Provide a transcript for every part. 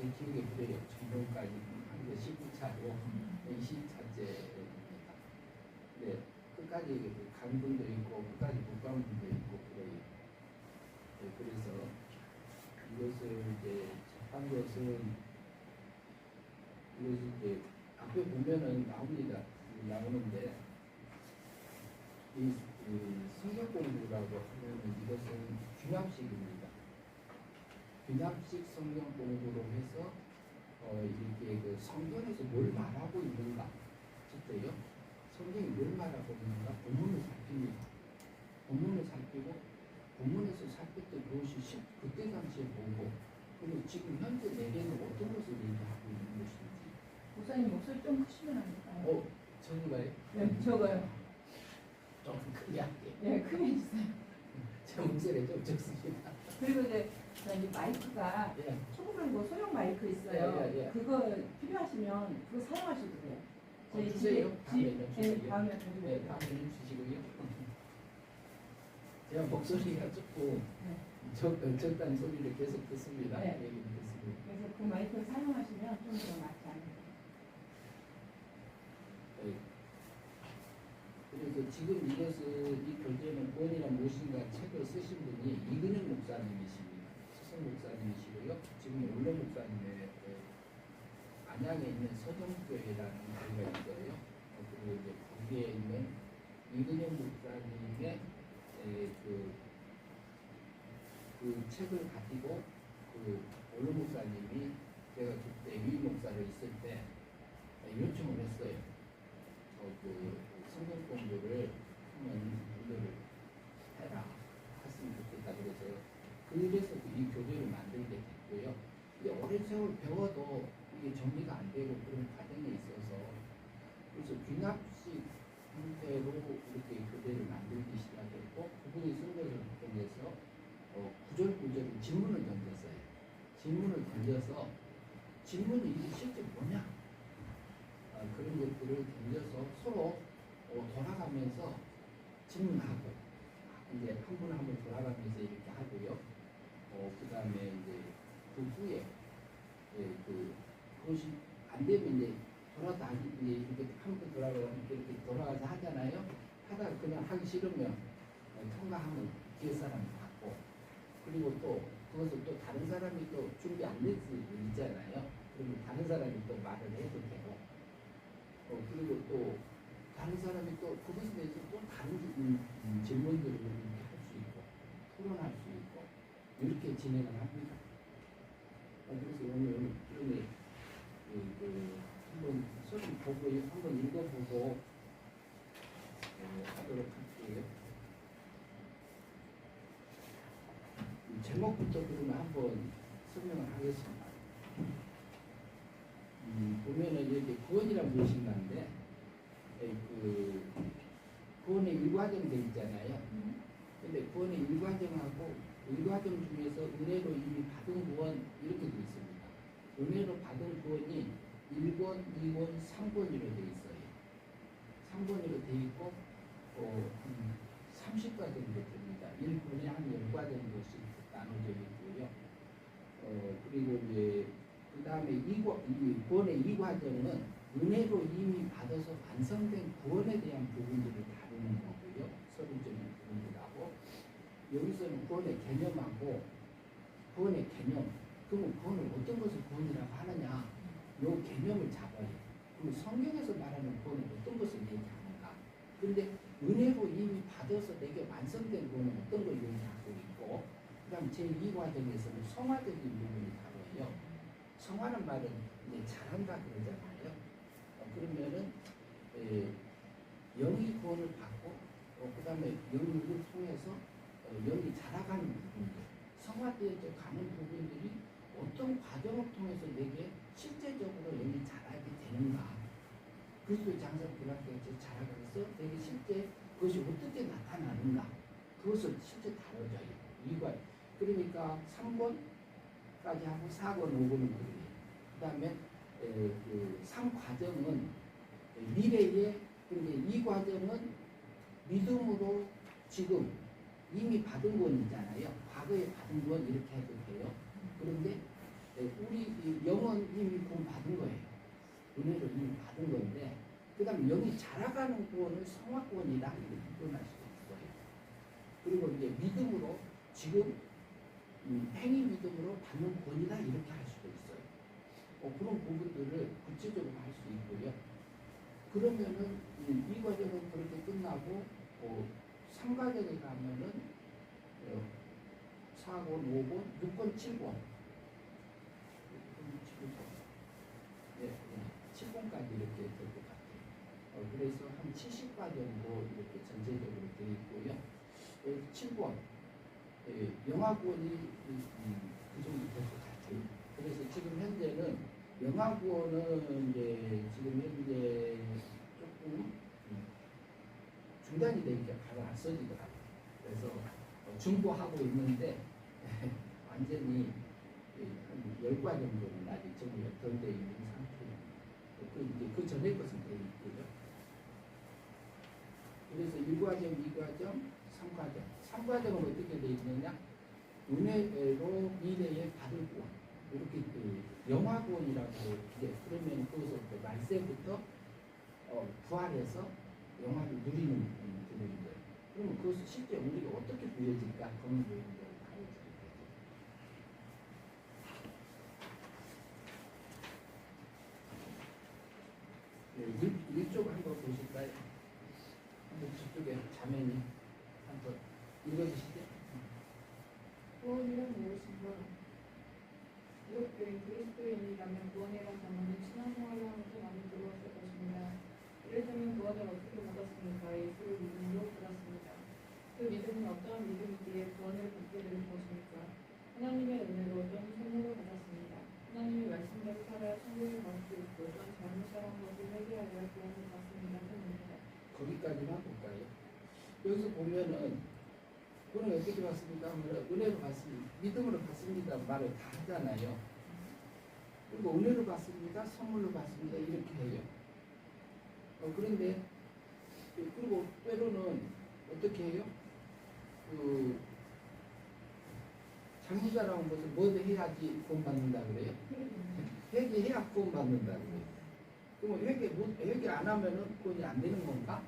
제 기억에 그래요. 전문까지 한 19차로 20차째입니다. 네, 끝까지 강분도 있고 끝까지 국방분도 있고 그래요. 네, 그래서 이것을 이제 한 것은 이것이 이제 앞에 보면은 나오는데 이 성경 공부라고 하면은 이것은 균합식입니다. 균합식 성경 공부로 해서 이렇게 그 성경에서 뭘 말하고 있는가, 첫째요. 성경이 뭘 말하고 있는가, 본문을 살핍니다. 본문을 살피고 본문에서 살폈던 그것이 그때 당시에 보고 그리고 지금 현재 내게는 어떤 것을 얘기하고 있는 것인지. 목사님 목소리 좀 크시면 안 될까요? 적은가요? 네, 적어요. 좀 크게 할게요. 네, 크게 해주세요. 제 목소리 좀 적습니다. 그리고 이제 마이크가 예. 조그만 거 소형 마이크 있어요. 예. 그거 필요하시면 그거 사용하셔도 돼요. 저희 주세요. 네, 다음에 네, 다음에 주시고요. 제가 목소리가 조금 적다는 소리를 계속 듣습니다. 네. 얘기를 듣습니다. 그래서 그 마이크를 사용하시면 좀 더 낫지 않을까. 네. 그래서 지금 이 교재는 구원이란 무엇인가 책을 쓰신 분이 이근영 목사님이십니다. 수성 목사님이시고요. 지금 원로 목사님의 안양에 있는 서정교회라는 교회가 있어요. 그리고 이제 거기에 있는 이근영 목사님의 그 책을 가지고 그 원로 목사님이 제가 그때 유임 목사를 있을 때 요청을 했어요. 그 성경 공부를 하면 이거를 해라 했으면 좋겠다 그래서 이 교재를 만들게 됐고요. 이게 오랜 세월 배워도 이게 정리가 안 되고 그런 과정에 있어서 그래서 균합식 형태로 이렇게 교재를 만들기 시작했고 그분이 쓴 것을 통해서 구절구절 질문을 던졌어요. 질문을 던져서 질문이 이게 실제 뭐냐? 그런 것들을 던져서 서로 돌아가면서 질문하고 이제 한 분 한 분 돌아가면서 이렇게 하고요. 그 다음에 이제 그 후에 그것이 안 되면 이제 이제 이렇게 한 번 이렇게 돌아가서 하잖아요. 하다가 그냥 하기 싫으면 통과하면 뒤에 사람이 받고 그리고 또 그것을 또 다른 사람이 또 준비 안 될 수 있잖아요. 그러면 다른 사람이 또 말을 해도 되고 그리고 또 다른 사람이 또 그것에 대해서 또 다른 질문들을 이렇게 할 수 있고 토론할 수 있고 이렇게 진행을 합니다. 그래서 오늘 한번 소리 보고 한번 읽어보고 하도록 할게요. 제목부터 그러면 한번 설명을 하겠습니다. 보면은 이렇게 구원이란 무엇인가인데 구원의 일과정들 있잖아요. 근데 구원의 일과정하고 일과정 중에서 은혜로 이미 받은 구원 이렇게 돼 있습니다. 은혜로 받은 구원이 1권, 2권, 3권으로 돼 있어요. 3권으로 돼 있고 30과 정도 됩니다. 1권에 한 10과 정도씩 나눠져 있고요. 그리고 이제 그 다음에 구원의 이 과정은 은혜로 이미 받아서 완성된 구원에 대한 부분들을 다루는 거고요. 서론적인 부분들하고 여기서는 구원의 개념하고 구원의 개념 그러면 구원을 어떤 것을 구원이라고 하느냐 요 개념을 잡아요. 그럼 성경에서 말하는 구원은 어떤 것을 얘기하는가 그런데 은혜로 이미 받아서 내게 완성된 구원은 어떤 걸 얘기하고 있고 그 다음 제2 과정에서는 성화적인 부분이 다뤄요. 성화는 말은 이제 잘한다 그러잖아요. 그러면은 영이 구원을 받고 그 다음에 영을 통해서 영이 자라가는 부분들 성화되어져 가는 부분들이 어떤 과정을 통해서 내게 실제적으로 영이 자라게 되는가 그리스도의 장사 불합격에서 자라가면서 내게 실제 그것이 어떻게 나타나는가 그것을 실제 다뤄져요. 이과 그러니까 3권까지 하고 4권, 5권은 그래요. 그 다음에 그 3과정은 미래에 그런데 이 과정은 믿음으로 지금 이미 받은 권이잖아요. 과거에 받은 권 이렇게 해도 돼요. 그런데 우리 이 영은 이미 구원 받은 거예요. 은혜를 이미 받은 건데 그 다음에 영이 자라가는 구원을 성화구원이다 이렇게 표현할 수 있어요. 그리고 이제 믿음으로 지금 행위 믿음으로 받는 구원이다 이렇게 할 수도 있어요. 그런 부분들을 구체적으로 할 수 있고요. 그러면은 이 과정은 그렇게 끝나고 3과정에 가면은 4권, 5권, 6권, 7권 네, 7권까지 이렇게 될 것 같아요. 그래서 한 70과 정도 이렇게 전체적으로 되어 있고요. 7권 영화권이 그 정도 될 것 같아요. 그래서 지금 현재는 영화권은 이제 지금 현재 조금 중단이 되니까 바로 안 써지더라고요. 그래서 중보하고 있는데 완전히 한 10과 정도는 아직 정리 덜 되어 있는 상태입니다. 그 전에 것은 되어 있고요. 그래서 1과정, 2과정, 3과정. 3과정은 어떻게 되어 있느냐? 은혜로 미래에 받을 구원. 이렇게 영화구원이라고 그러면 그것을 말세부터 부활해서 영화를 누리는 부분인 거예요. 그러면 그것을 실제 우리가 어떻게 부여질까? 그런 부분들을 가르쳐야 되죠. 이쪽 한번 보실까요? 한번 저쪽에 자매님 한번 읽어주시죠. 구원이란 무엇인가? 기독교인 그리스도인이라면 구원이란 단어는 신앙생활을 하면서 많이 들어왔을 것입니다. 이를테면 구원을 어떻게 받았습니까? 예수를 믿음으로 받았습니다. 그 믿음은 어떠한 믿음이기에 구원을 받게 된 것입니까? 하나님의 은혜로 어떤 선물을 받았습니다. 하나님의 말씀대로 살아야 천국에 갈 수 있고 어떤 잘못 살아온 것을 회개하여 구원을 받습니다. 때문입니다. 거기까지만 볼까요? 여기서 보면은 그는 어떻게 받습니까? 은혜로 받습니다. 믿음으로 받습니다. 말을 다 하잖아요. 그리고 은혜로 받습니다. 선물로 받습니다. 이렇게 해요. 그런데 그리고 때로는 어떻게 해요? 잘못 살아온 것을 뭐도 해야지 구원 받는다 그래요? 회개해야 구원 받는다 그래요. 그러면 회개 안 하면은 구원이 안 되는 건가?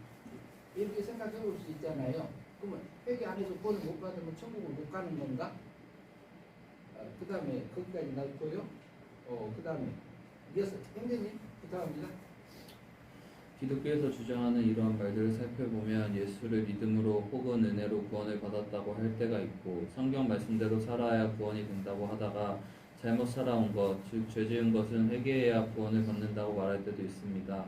이렇게 생각해 볼 수 있잖아요. 그러면 회개 안 해서 구원을 못 받으면 천국을 못 가는 건가? 그 다음에 거기까지 놔두고요. 그 다음에 이어서 형제님 부탁합니다. 기독교에서 주장하는 이러한 말들을 살펴보면 예수를 믿음으로 혹은 은혜로 구원을 받았다고 할 때가 있고 성경 말씀대로 살아야 구원이 된다고 하다가 잘못 살아온 것, 즉 죄 지은 것은 회개해야 구원을 받는다고 말할 때도 있습니다.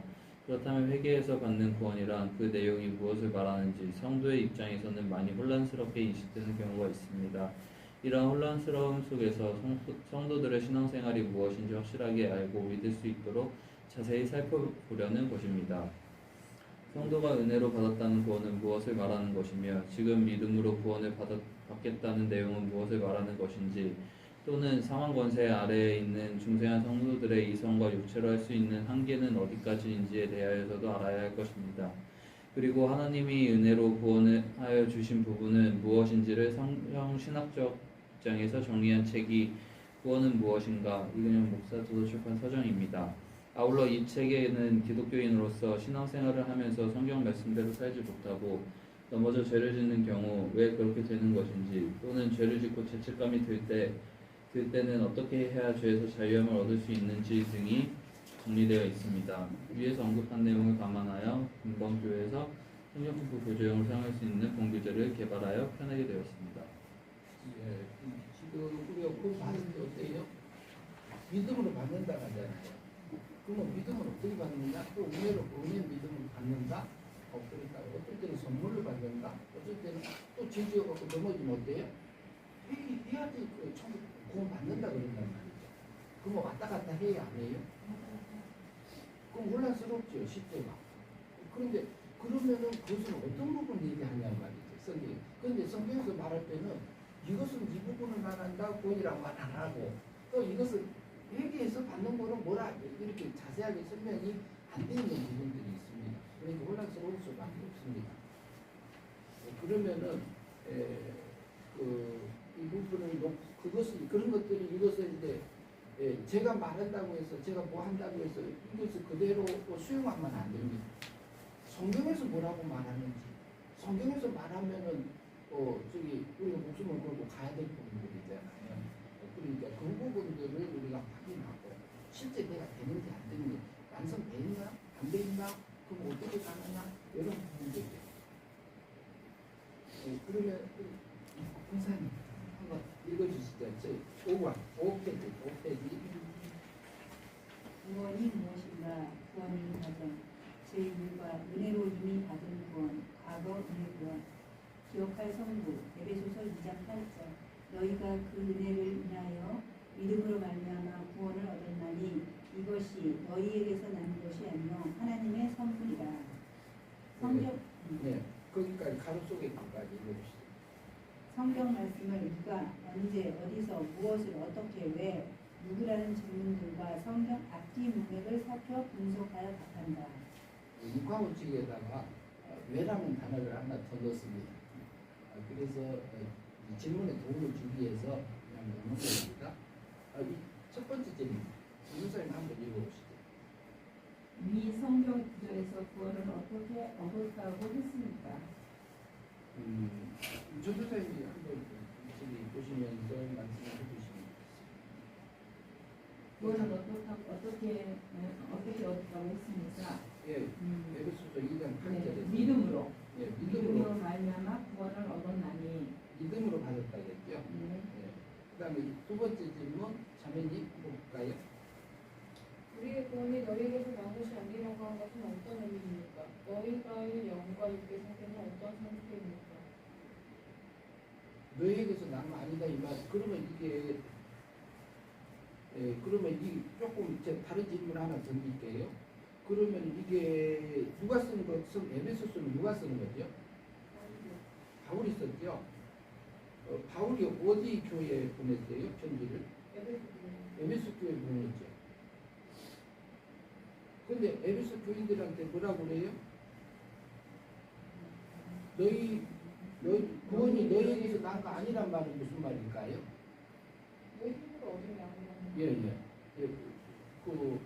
그렇다면 회개해서 받는 구원이란 그 내용이 무엇을 말하는지 성도의 입장에서는 많이 혼란스럽게 인식되는 경우가 있습니다. 이러한 혼란스러움 속에서 성도들의 신앙생활이 무엇인지 확실하게 알고 믿을 수 있도록 자세히 살펴보려는 것입니다. 성도가 은혜로 받았다는 구원은 무엇을 말하는 것이며 지금 믿음으로 구원을 받겠다는 내용은 무엇을 말하는 것인지 또는 상황 권세 아래에 있는 중생한 성도들의 이성과 육체로 할 수 있는 한계는 어디까지인지에 대하여서도 알아야 할 것입니다. 그리고 하나님이 은혜로 구원을 하여 주신 부분은 무엇인지를 성경 신학적 입장에서 정리한 책이 구원은 무엇인가 이근영 목사 도서출판 서정입니다. 아울러 이 책에는 기독교인으로서 신앙생활을 하면서 성경 말씀대로 살지 못하고 넘어져 죄를 짓는 경우 왜 그렇게 되는 것인지 또는 죄를 짓고 죄책감이 들 때는 어떻게 해야 죄에서 자유함을 얻을 수 있는지 등이 정리되어 있습니다. 위에서 언급한 내용을 감안하여 금방교회에서 성경공부 교재용으로 사용할 수 있는 본교재를 개발하여 펴내게 되었습니다. 예, 지금 우리가 그 받을 때 어때요? 믿음으로 받는다고 하잖아요. 그러면 믿음을 어떻게 받느냐? 또 은혜로 믿음을 받는다? 그러니까 어떨 때는 선물을 받는다? 어떨 때는 또 죄지어갖고 넘어지면 어때요? 회개해야지 천국 구원 받는다 그런단 말이죠. 그러면 왔다 갔다 해야 안 해요? 그럼 혼란스럽죠, 십대가. 그런데 그러면은 그것은 어떤 부분을 얘기하냐는 말이죠, 성경이. 그런데 성경에서 말할 때는 이것은 이 부분을 말한다, 구원이라고 말 안 하고 또 이것을 회개해서 받는 거는 뭐라 이렇게 자세하게 설명이 안 되어 있는 부분들이 있습니다. 그러니까 혼란스러울 수밖에 없습니다. 그러면은 이 부분을 그런 것들이 이것을 이제 예, 제가 말한다고 해서 제가 뭐 한다고 해서 이것을 그대로 수용하면 안 됩니다. 성경에서 뭐라고 말하는지 성경에서 말하면은 저기 우리가 목숨을 걸고 가야 될 부분들이잖아요. 그러니까 그 부분들을 우리가 확인하고 실제 내가 되는지 안 되는지 완성돼 있나 안 돼 있나 그럼 어떻게 가느냐 이런 부분들이에요. 그러면 공사님 한번 읽어주시죠. 저 5번 5페이지 구원이 무엇인가? 구원의 과정, 제1과 은혜로 이미 받은 구원, 과거 은혜 구원. 기억할 성부, 에베소서 2장 8절. 너희가 그 은혜를 인하여 믿음으로 말미암아 구원을 얻었나니 이것이 너희에게서 난 것이 아니요 하나님의 선물이라. 성경 네 거기까지 가로 속에 끝까지 읽어주시죠. 성경 말씀을 누가 언제 어디서 무엇을 어떻게 왜 누구라는 질문들과 성경 앞뒤 문맥을 살펴 분석하여 답한다. 육하우칙에다가 왜라는 단어를 하나 더 넣습니다. 그래서 이 질문에 도움을 주기 위해서 그냥 넣는 겁니다. 첫 번째 질문, 선생님 한번 읽어보시죠. 위 성경 구절에서 구원을 어떻게 얻었다고 했습니까? 전도사님이 한번 저기 보시면서 말씀해 주시면 구원을 어떻게 얻었다고 했습니까? 예, 에베소서 2장 8절에서 믿음으로. 예, 믿음으로 말미암아 구원을 얻었나니. 믿음으로 받았다겠죠. 네. 예. 그다음에 두 번째 질문, 자매님 한번 볼까요? 우리의 구원이 너희에게서 난 것이 아니라고 한 것은 어떤 의미입니까? 너희가의 영과 육의 상태는 어떤 상태입니까? 너희에게서 난 거 아니다 이 말. 그러면 이게 그러면 이 조금 제가 다른 질문 하나 던질게요. 그러면 이게 누가 쓰는 것은 에베소서는 누가 쓰는 거죠? 바울이 썼죠. 바울이 어디 교회에 보냈어요? 편지를? 에베소 교회에 보냈죠. 근데 에베소 교인들한테 뭐라고 그래요? 너희 구원이 너희에게서 난 거 아니란 말은 무슨 말일까요? 너희 힘으로 얻은 게 아니라는 예. 그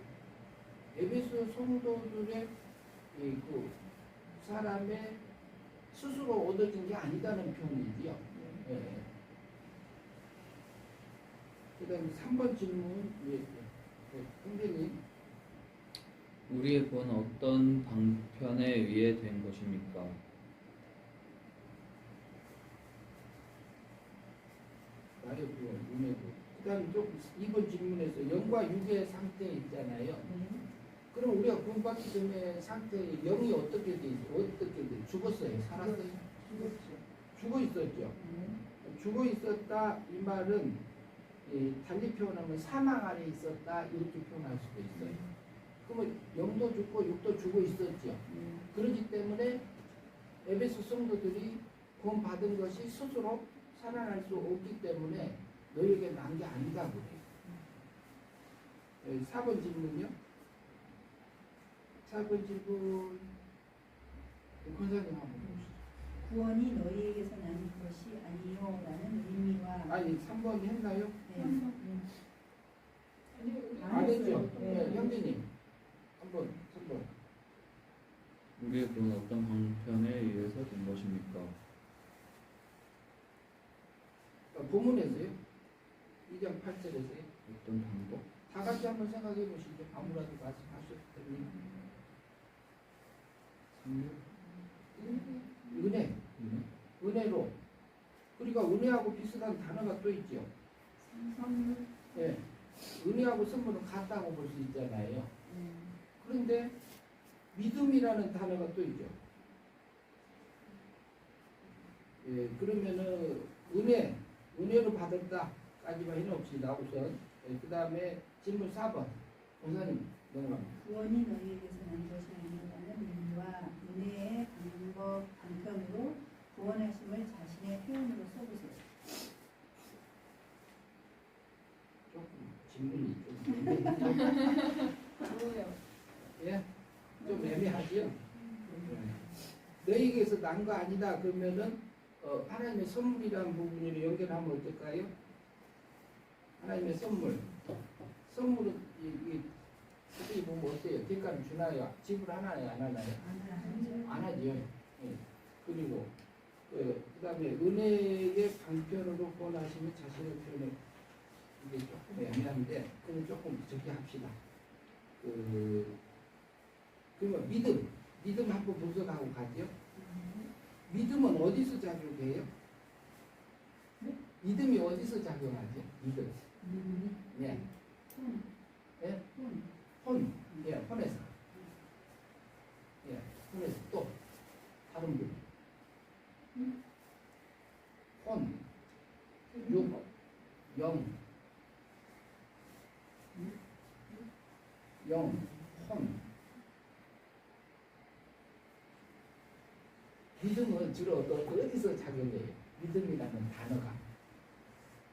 에베소 성도들의 그 사람의 스스로 얻어진 게 아니다는 표현이지요. 예. 그다음에 3번 질문, 선생님. 우리의 구원은 어떤 방편에 의해 된 것입니까? 나의 구원, 은혜고. 그다음에 좀 2번 질문에서 영과 육의 상태 있잖아요. 그럼 우리가 구원받기 전에 상태 영이 어떻게 돼 있어? 어떻게 돼? 죽었어요? 살았어요? 죽어 있었죠. 죽어 있었다 이 말은 달리 표현하면 사망 아래 있었다 이렇게 표현할 수도 있어요. 그러면 영도 죽고 육도 죽어 있었죠. 그렇기 때문에 에베소 성도들이 구원 받은 것이 스스로 살아날 수 없기 때문에 너에게 난 게 아니다 그래요. 4번 질문요. 4번 질문 권사님 한번 보시죠. 구원이 너희에게서 난 것이 아니요라는 의미와. 아니 3번 했나요? 네. 아니 우리 안 했죠? 네. 네, 형제님 한번 3번. 우리의 구원은 어떤 방편에 의해서 된 것입니까? 본문에서요. 2장 8절에서요. 어떤 방법? 다 같이 한번 생각해 보시죠. 아무라도 말씀하셔도 됩니다. 은혜, 은혜로. 그러니까 은혜하고 비슷한 단어가 또 있죠. 선물. 예, 은혜하고 선물은 같다고 볼 수 있잖아요. 그런데 믿음이라는 단어가 또 있죠. 예, 그러면은 은혜로 받았다까지만 해놓읍시다 우선. 예, 그 다음에 질문 4번. 권사님 넘어갑니다. 구원이 너희에게서 난 것이 아니라는 의미와 은혜의 방편으로 구원하심을 자신의 표현으로 써보세요. 조금 질문이 좀 뭐예요? 예, 좀 애매하지요. 너희에게서 난 거 아니다 그러면은 하나님의 선물이라는 부분으로 연결하면 어떨까요? 하나님의 선물. 대가를 주나요? 지불하나요? 안 하나요? 안 하죠. 예. 그리고 그다음에 은혜의 방편으로 구원하시면 자신의 표현에 이게 조금 애매한데 그건 조금 저기 합시다. 그러면 믿음 한번 분석하고 가죠. 믿음은 어디서 작용해요? 믿음이 어디서 작용하죠? 믿음. 예. 예? 혼. 예, 혼에서. 예, 혼에서 또 다른 분. 혼, 육, 영, 혼. 믿음은 주로 어디서 작용해요? 믿음이라는 단어가.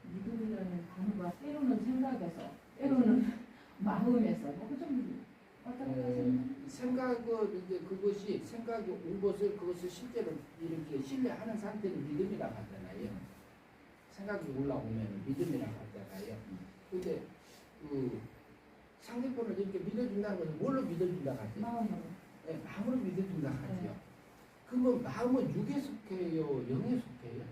믿음이라는 단어가 때로는 생각에서, 때로는 마음에서, 좀 왔다 갔다 하시는 생각은 이제 그것이 생각이 온 것을 그것을 실제로 이렇게 신뢰하는 상태를 믿음이라고 하잖아요. 생각이 올라오면 믿음이라고 하잖아요. 근데 그 상대편을 이렇게 믿어준다는 것은 뭘로 믿어준다고 하죠? 마음으로. 네, 마음으로 믿어준다고 하죠. 그러면 마음은 육에 속해요? 영에 속해요?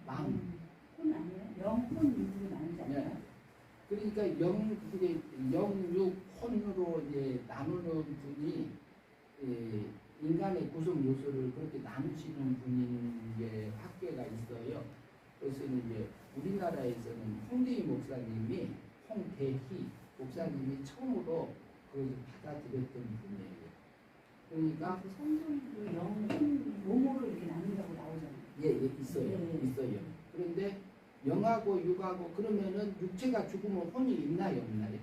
마음. 혼 아니에요? 영혼 육은 아니잖아요. 네. 그러니까 그게 영육 혼으로 이제 나누는 분이 인간의 구성 요소를 그렇게 나누시는 분인 게 학계가 있어요. 그래서 이제 우리나라에서는 홍대희 목사님이 홍대희 목사님이 처음으로 그걸 받아들였던 분이에요. 그러니까 그 성경도 영혼 몸으로 이렇게 나눈다고 나오잖아요. 예, 있어요. 네. 있어요. 그런데 영하고 육하고 그러면은 육체가 죽으면 혼이 있나요, 없나요?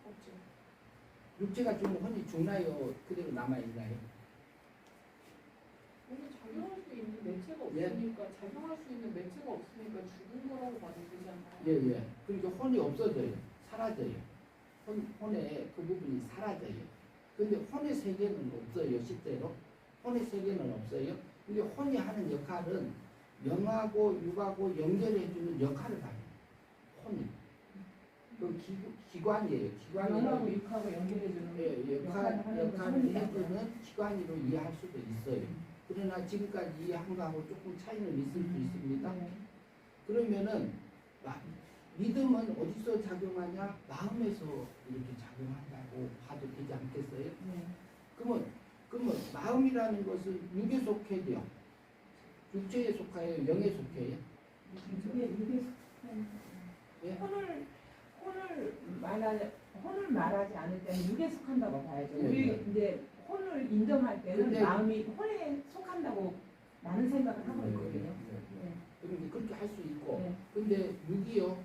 없죠. 육체가 죽으면 혼이 죽나요? 그대로 남아 있나요? 근데 작용할 수 있는 매체가 예. 없으니까 작용할 수 있는 매체가 없으니까 죽은 거라고 봐도 되지 않나요? 예, 예. 그러니까 혼이 없어져요. 사라져요. 혼의 그 부분이 사라져요. 근데 혼의 세계는 없어요, 실제로. 혼의 세계는 없어요. 근데 혼이 하는 역할은 영하고 육하고 연결해주는 역할을 해요. 혼이. 그 기관이에요. 영하고 육하고 연결해주는 예, 역할을 해주는 기관으로 이해할 수도 있어요. 그러나 지금까지 이해한 거하고 조금 차이는 있을 수 있습니다. 그러면은 믿음은 어디서 작용하냐? 마음에서 이렇게 작용한다고 봐도 되지 않겠어요? 그러면 마음이라는 것은 육에 속해요? 육체에 속해요? 영에 속해요? 이게 예? 혼을 말하지 않을 때는 육에 속한다고 봐야죠. 예, 우리 예. 이제 혼을 인정할 때는 근데- 마음이 혼에 속한다고 나는 생각을 하고 있거든요. 그러니까 그렇게 할 수 있고, 네. 근데 육이요,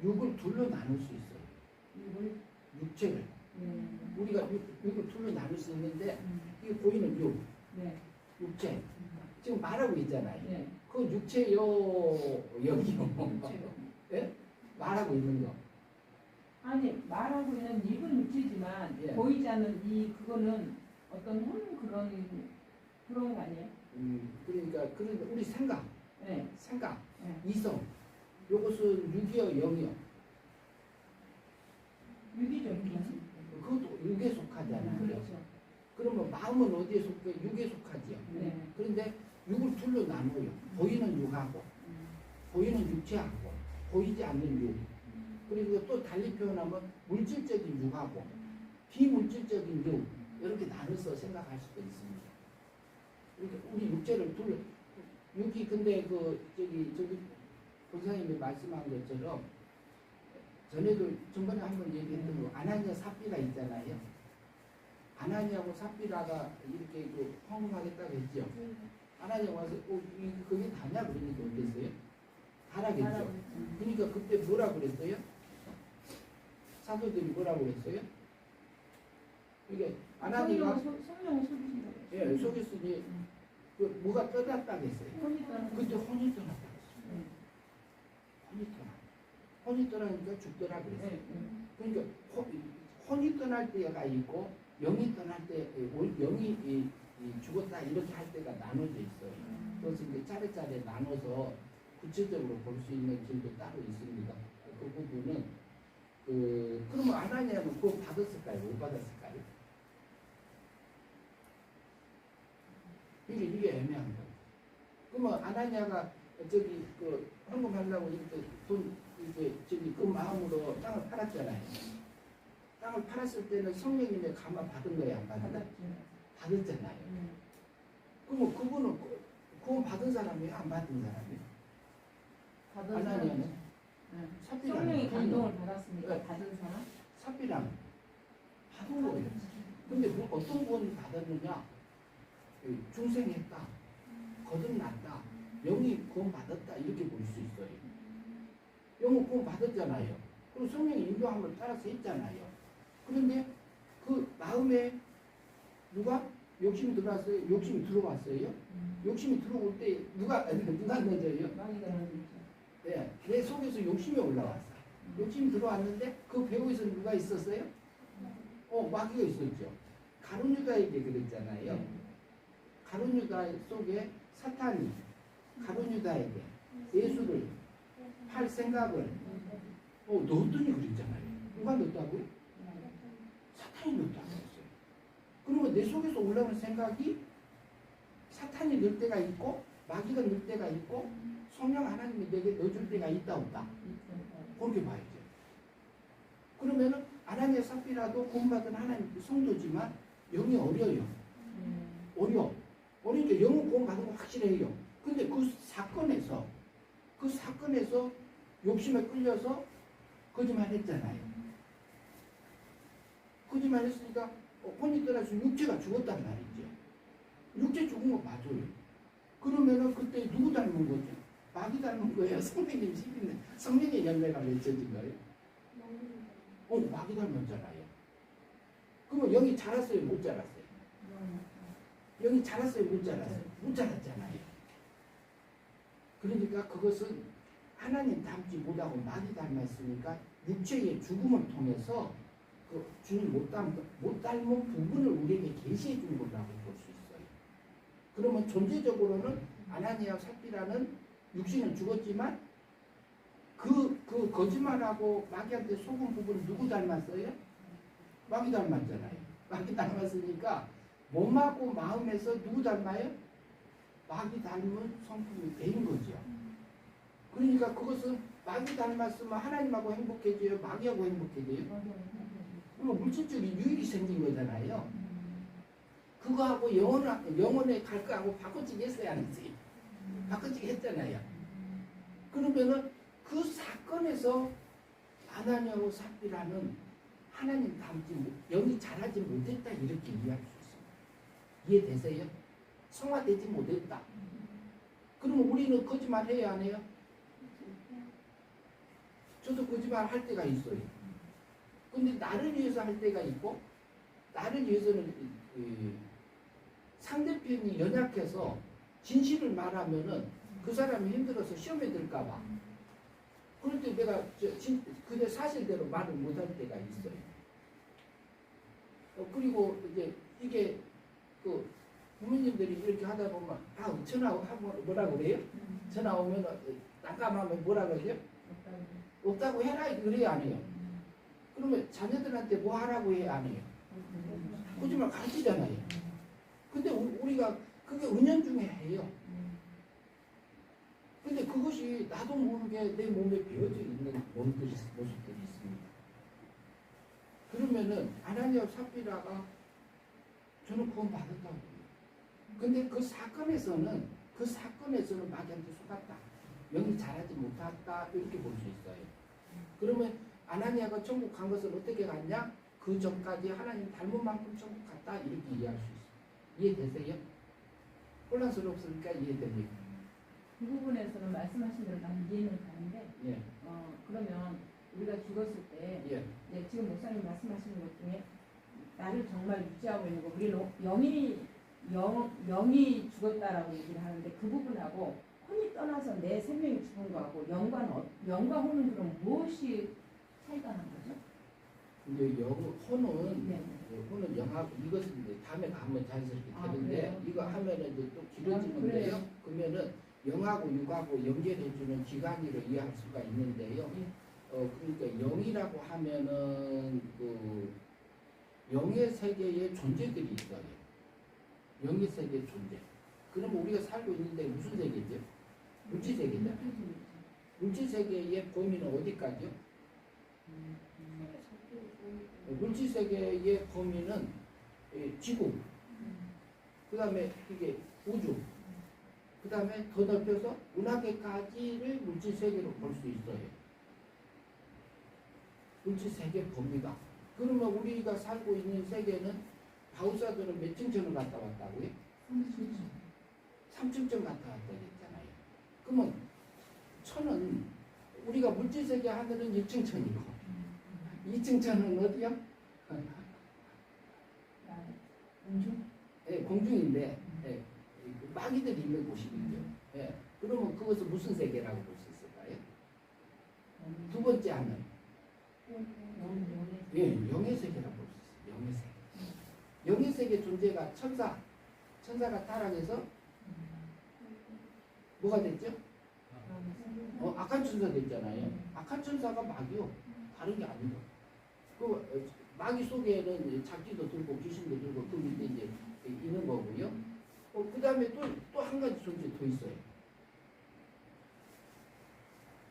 육을 둘로 나눌 수 있어요. 육을 육체를. 우리가 육을 둘로 나눌 수 있는데, 이게 보이는 육, 네. 육체. 지금 말하고 있잖아요. 네. 그 육체요, 영이요. 예? 말하고 있는 거. 아니 말하고 있는 입은 육체지만 예. 보이지 않는 그거는 어떤 혼 그런 거 아니에요? 그러니까 우리 생각, 네. 네. 이성, 요것은 육이요, 영이요. 육이죠, 육이. 그것도 육에 속하잖아요. 그렇죠. 그러면 마음은 어디에 속해? 육에 속하지요. 네. 그런데 육을 둘로 나눠요. 보이는 육하고, 보이는 육체하고, 보이지 않는 육. 그리고 또 달리 표현하면 물질적인 육하고, 비물질적인 육. 이렇게 나눠서 생각할 수도 있습니다. 그러니까 우리 육체를 둘로, 육이 근데 저기 권사님이 말씀한 것처럼 전에도 전번에 한번 얘기했던 거 아나니아 삽비라 있잖아요. 아나니아하고 삽비라가 이렇게 헌금하겠다고 했죠. 아나니아 와서 그게 다냐 그러니까 어땠어요? 다라겠죠. 그러니까 그때 뭐라 그랬어요? 사도들이 뭐라고 그랬어요? 이게 아나니아가 성령을 속이신다고. 예, 속였으니 뭐가 떠났다고 했어요. 혼이 떠나서. 그때 혼이 떠났다고 했어요. 혼이 떠나니까 죽더라 그랬어요. 그러니까 혼이 떠날 때가 있고 영이 떠날 때 영이 죽었다 이렇게 할 때가 나눠져 있어요. 그래서 이제 차례차례 나눠서 구체적으로 볼 수 있는 길도 따로 있습니다. 그 부분은 그러면 아나니아는 그거 받았을까요? 못 받았을까요? 이게 애매한 거예요. 그러면 아나니아가 저기 그 헌금하려고 이렇게 돈 이렇게 저기 그 마음으로 땅을 팔았잖아요. 땅을 팔았을 때는 성령님의 감화 받은 거야, 안 받은 거야? 받았잖아요. 그러면 그분은 구원 받은 사람이에요, 안 받은 사람이에요? 받은 아나니아는 사람. 삽비랑 성령이 감동을 받았으니까 네. 받은 사람? 삽비랑 받은 거예요. 근데 뭐 어떤 구원을 받았느냐? 중생했다, 거듭났다, 영이 구원 받았다 이렇게 볼 수 있어요. 영은 구원 받았잖아요. 그리고 성령의 인도함을 따라서 했잖아요. 그런데 그 마음에 누가 욕심이 들어왔어요? 욕심이 들어왔어요? 욕심이 들어올 때 누가 넣어줘요? 많이 들어오죠. 네, 내 속에서 욕심이 올라왔어. 욕심이 들어왔는데 그 배후에서 누가 있었어요? 마귀가 있었죠. 가룟 유다에게 그랬잖아요. 가룟 유다 속에 사탄이 가룟 유다에게 예수를 팔 생각을 넣었더니 그랬잖아요. 누가 넣었다고요? 사탄이 넣었다고 했어요. 그러면 내 속에서 올라오는 생각이 사탄이 넣을 때가 있고 마귀가 넣을 때가 있고 성령 하나님이 내게 넣어줄 때가 있다 없다? 그렇게 봐야죠. 그러면은 아나니아 삽비라도 구원받은 하나님 성도지만 영이 어려요. 어려니까 영은 구원받은 거 확실해요. 근데 그 사건에서 욕심에 끌려서 거짓말 했잖아요. 거짓말 했으니까 혼이 떠나서 육체가 죽었단 말이죠. 육체 죽은 거 맞아요. 그러면은 그때 누구 닮은 거죠? 마귀 닮은 거예요. 성령님 시키는 성령의 열매가 맺혀진 거예요. 마귀 닮았잖아요. 그러면 영이 자랐어요? 못 자랐어요? 영이 자랐어요? 못 자랐어요? 못 자랐잖아요. 그러니까 그것은 하나님 닮지 못하고 마귀 닮았으니까 육체의 죽음을 통해서 그 주님 못 닮은 부분을 우리에게 계시해 준 거라고 볼 수 있어요. 그러면 존재적으로는 아나니아 삽비라는 육신은 죽었지만 그 거짓말하고 마귀한테 속은 부분 누구 닮았어요? 마귀 닮았잖아요. 마귀 닮았으니까 몸하고 마음에서 누구 닮아요? 마귀 닮은 성품이 된 거죠. 그러니까 그것은 마귀 닮았으면 하나님하고 행복해져요? 마귀하고 행복해져요? 그러면 물질적인 유익이 생긴 거잖아요. 그거하고 영혼에 갈 거하고 바꿔치기 했어야 안 했어요? 바꿔치기 했잖아요. 그러면은 그 사건에서 아나니아와 삽비라는 하나님 닮지 영이 자라지 못했다 이렇게 이해할 수 있습니다. 이해되세요? 성화되지 못했다. 그러면 우리는 거짓말 해야 안 해요? 저도 거짓말 할 때가 있어요. 근데 나를 위해서 할 때가 있고 나를 위해서는 상대편이 연약해서 진실을 말하면은 그 사람이 힘들어서 시험에 들까봐 그럴 때 내가 그대 사실대로 말을 못할 때가 있어요. 그리고 이제 이게 그 부모님들이 이렇게 하다 보면 전화하면 뭐라 그래요? 전화 오면 난감하면 뭐라 그러죠? 없다고 해라 그래야 안 해요. 그러면 자녀들한테 뭐 하라고 해야 안 해요. 거짓말 가르치잖아요. 근데 우리가 그게 은연중에 해요. 근데 그것이 나도 모르게 내 몸에 배어져 있는 모습들이 있습니다. 그러면은 아나니아 삽비라가 저는 구원 받았다고 해요. 근데 그 사건에서는 마귀한테 속았다. 영이 자라지 못했다. 이렇게 볼 수 있어요. 그러면 아나니아가 천국 간 것은 어떻게 갔냐? 그 전까지 하나님 닮은 만큼 천국 갔다. 이렇게 이해할 수 있어요. 이해되세요? 혼란스럽으니까 이해됩니까? 그 부분에서는 말씀하신 대로 나는 이해는 가는데 예. 그러면 우리가 죽었을 때 예. 지금 목사님 말씀하시는 것 중에 나를 정말 유지하고 있는 거 우리는 영이 죽었다라고 얘기를 하는데 그 부분하고 혼이 떠나서 내 생명이 죽은 거하고 영과 혼은 그럼 무엇이 차이가 나는 거죠? 이제 혼은 네. 혼은 영하고 이것은 이제 다음에 가면 자연스럽게 되는데 그래요? 이거 하면은 이제 또 길어지는데요. 그러면은 영하고 육하고 연결해주는 기관으로 이해할 수가 있는데요. 그러니까 영이라고 하면은 그 영의 세계에 존재들이 있어요. 영의 세계의 존재. 그러면 우리가 살고 있는데 무슨 세계죠? 물질 세계잖아요. 물질 세계의 범위는 어디까지요? 물질 세계의 범위는 지구, 그 다음에 이게 우주, 그 다음에 더 넓혀서 은하계까지를 물질 세계로 볼 수 있어요. 물질 세계 범위가. 그러면 우리가 살고 있는 세계는 바우사들은 몇 층천을 갔다 왔다고요? 3층천 갔다 왔다 했잖아요. 그러면 천은 우리가 물질 세계 하늘은 1층천이고 2층천은 어디요? 공주? 네, 공중인데 마귀들이 있는 곳이겠죠. 네. 그러면 그것을 무슨 세계라고 볼 수 있을까요? 두 번째 하늘. 예, 영의 세계라고 볼 수 있어요. 영의 세계. 영의 세계 존재가 천사가 타락해서 뭐가 됐죠? 악한 천사 됐잖아요. 악한 천사가 마귀요. 다른 게 아니고. 그 마귀 속에는 작지도 들고 귀신도 들고 그 밑에 이제 있는 거고요. 그 다음에 또 한 가지 존재 더 있어요.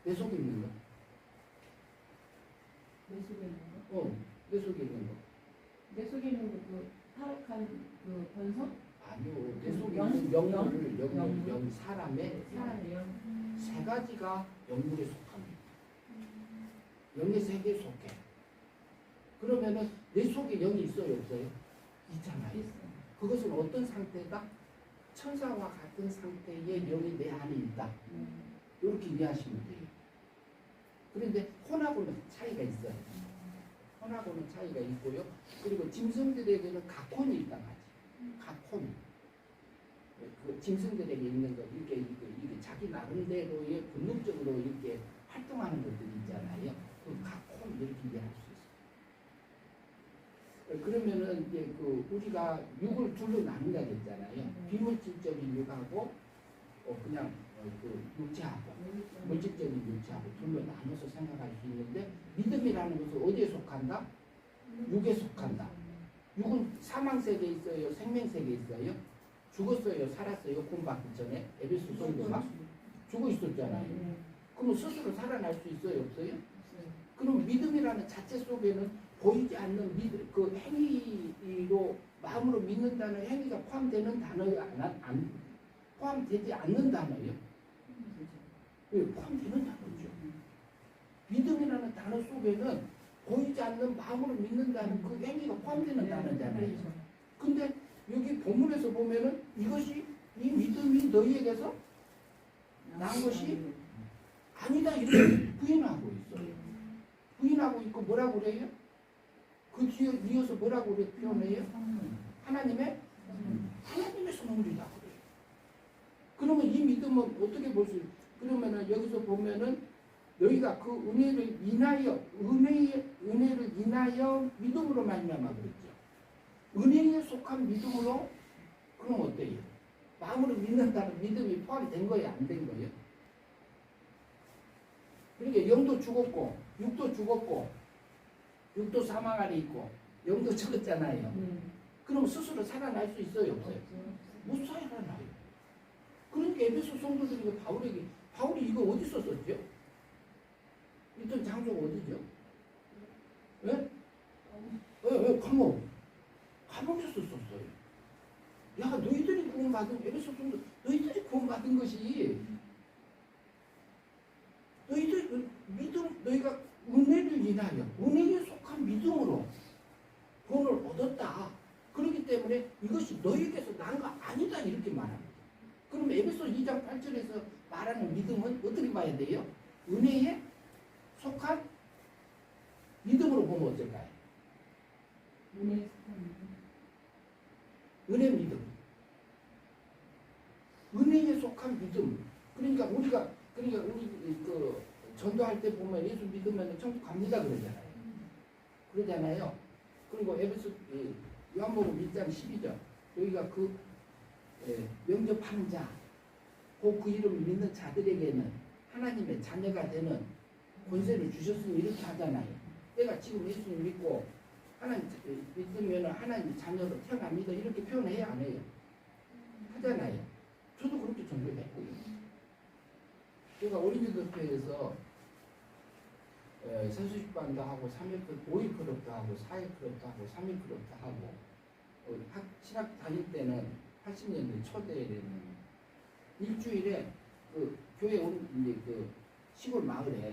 내 속에 있는 거. 내 속에 있는 거? 내 속에 있는 거. 내 속에 있는 그 타락한 그 번성? 아니요. 내 속에 있는 영물, 사람의 영. 세 가지가 영물에 속합니다. 영의 세계에 속해. 그러면은 내 속에 영이 있어요, 없어요? 있잖아요. 그것은 어떤 상태다? 천사와 같은 상태의 영이 내 안에 있다. 이렇게 이해하시면 돼요. 그런데 혼하고는 차이가 있어요. 혼하고는 차이가 있고요. 그리고 짐승들에게는 각혼이 있단 말이에요. 각혼. 그 짐승들에게 있는 거 이게 자기 나름대로의 본능적으로 이렇게 활동하는 것들이 있잖아요. 그 각혼 이렇게 이해할 수 있어요. 그러면은 이제 그 우리가 육을 둘로 나눈다 했잖아요. 비물질적인 육하고 그냥 그 육체하고 물질적인 육체하고 둘로 나눠서 생각할 수 있는데 믿음이라는 것은 어디에 속한다? 육에 속한다. 육은 사망 세계에 있어요. 생명 세계에 있어요. 죽었어요. 살았어요. 구원받기 전에 에베소 성도가 죽어 있었잖아요. 그럼 스스로 살아날 수 있어요? 없어요? 그럼 믿음이라는 자체 속에는 보이지 않는 그 행위로 마음으로 믿는다는 행위가 포함되는 단어가 포함되지 않는 단어예요. 왜 포함되는 단어죠? 믿음이라는 단어 속에는 보이지 않는 마음으로 믿는다는 그 행위가 포함되는 단어잖아요. 근데 여기 본문에서 보면은 이것이 이 믿음이 너희에게서 난 것이 아니다 이렇게 부인하고 있어요. 부인하고 있고 뭐라고 그래요? 그 뒤에 이어서 뭐라고 표현해요? 하나님의 선물이다 그래요. 그러면 이 믿음은 어떻게 볼 수? 그러면은 여기서 보면은 너희가 그 은혜를 인하여 믿음으로 말미암아 그랬죠. 은혜에 속한 믿음으로 그럼 어때요? 마음으로 믿는다는 믿음이 포함된 거예요, 안 된 거예요? 그러니까 영도 죽었고 육도 죽었고 육도 사망 아래 있고 영도 죽었잖아요. 그럼 스스로 살아날 수 있어요, 없어요? 못 살아나요. 그러니까 에베소 성도들이 바울이 이거 어디서 썼죠? 있던 장소가 어디죠? 예? 감옥에서 썼어요. 야, 너희들이 구원받은 에베소 성도 너희들이 구원받은 것이 너희가 은혜를 인하여 은혜에 속한 믿음으로 구원을 얻었다. 그렇기 때문에 이것이 너희에게서 난 거 아니다 이렇게 말합니다. 그럼 에베소 2장 8절에서 말하는 믿음은 어떻게 봐야 돼요? 은혜에 속한 믿음으로 보면 어떨까요? 은혜에 속한 믿음. 은혜 믿음. 은혜에 속한 믿음. 그러니까 우리 그 전도할 때 보면 예수 믿으면 천국 갑니다 그러잖아요. 그리고 에베소 요한복음 1장 12절 여기가 그 영접하는 자, 그 이름을 믿는 자들에게는 하나님의 자녀가 되는 권세를 주셨으니 이렇게 하잖아요. 내가 지금 예수님 믿고 하나님 믿으면 하나님 자녀로 태어납니다. 이렇게 표현해야 안 해요? 하잖아요. 저도 그렇게 전도했고요. 제가 어린이들교회에서 세수식반도 하고 5일 클럽도 하고 4일 클럽도 하고 3일 클럽도 하고 신학 다닐 때는 80년대 초대에는 일주일에 그 교회 이제 그 시골 마을에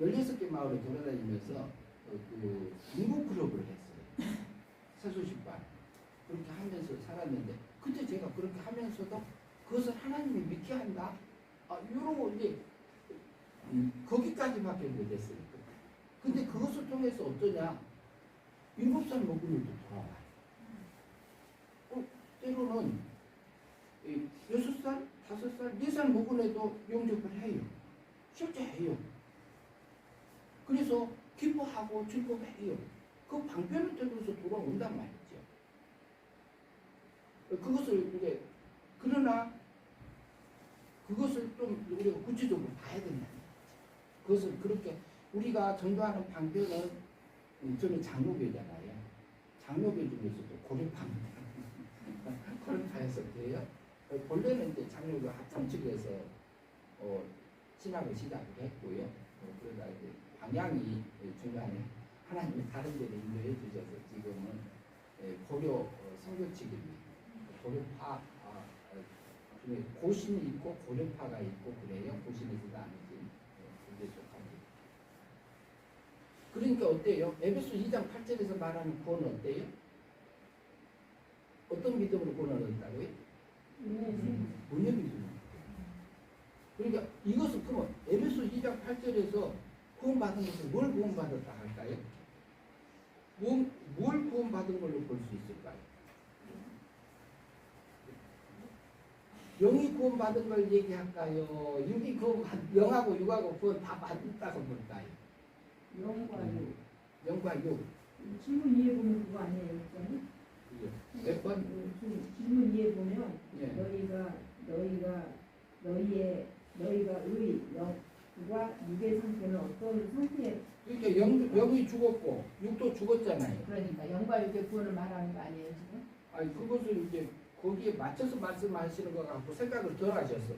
16개 마을을 돌아다니면서 그 인구 클럽을 했어요. 세수식반 그렇게 하면서 살았는데 그때 제가 그렇게 하면서도 그것을 하나님이 믿게 한다. 이러고 이제 거기까지밖에 못했어요. 근데 그것을 통해서 어떠냐? 7살 먹은 일도 돌아와요. 때로는 6살, 5살, 4살 먹은 애도 영접을 해요. 실제 해요. 그래서 기뻐하고 즐거워해요. 그 방편을 들고서 돌아온단 말이죠. 그것을 이제 그러나 그것을 좀 우리가 구체적으로 봐야 된다는 거죠. 그것을 그렇게 우리가 전도하는 방편은 저는 장로교잖아요. 장로교 중에서도 고려파입니다. 고려파에서 돼요. 본래는 이제 장로교 합참 측에서 신학을 시작을 했고요. 그러다 이제 방향이 중간에 하나님이 다른 데로 인도해 주셔서 지금은 고려 선교 측입니다. 고려파 중에 고신이 있고 고려파가 있고 그래요. 고신에서도 아니지 그게 속합니다. 그러니까 어때요? 에베소 2장 8절에서 말하는 구원은 어때요? 어떤 믿음으로 구원을 얻었다고요? 은혜 믿음. 그러니까 이것은 그러면 에베소 2장 8절에서 구원받은 것을 뭘 구원받았다 할까요? 뭘 구원받은 걸로 볼 수 있을까요? 영이 구원받은 걸 얘기할까요? 육이 영하고 육하고 구원 다 받았다고 볼까요? 영과 육. 영과 육. 질문 이해 보면 그거 아니에요, 목사님? 몇 번? 질문 이해 보면 예. 너희가 의 영과 육의 상태는 어떤 상태에? 그러니까 영이 죽었고 육도 죽었잖아요. 그러니까 영과 육의 구원을 말하는 거 아니에요 지금? 아니 그것을 이제 거기에 맞춰서 말씀하시는 것 같고 생각을 덜 하셨어.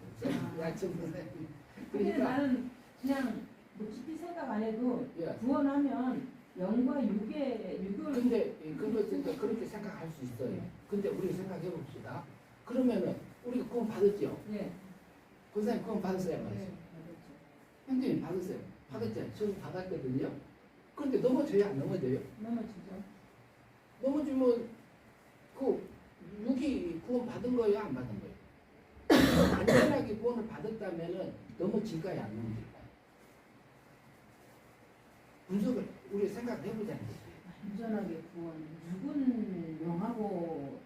야채 선생님. 근데 그러니까 나는 그냥 뭐 깊이 생각 안 해도 예. 구원하면 영과 육을 근데 그것을 그렇게 생각할 수 있어요. 근데 우리 생각해 봅시다. 그러면은 우리가 구원 받았죠. 예. 권사님 구원 받았어요, 받았어요. 네. 형님이 받았어요. 받았죠. 저도 받았거든요. 그런데 넘어져요, 안 넘어져요? 넘어지죠. 넘어지면 그 육이 구원 받은 거예요, 안 받은 거예요? 안전하게 구원을 받았다면은 넘어질까요, 안 넘어질까요? 분석을 우리 생각해 보자는 거죠. 안전하게 구원. 육은 영하고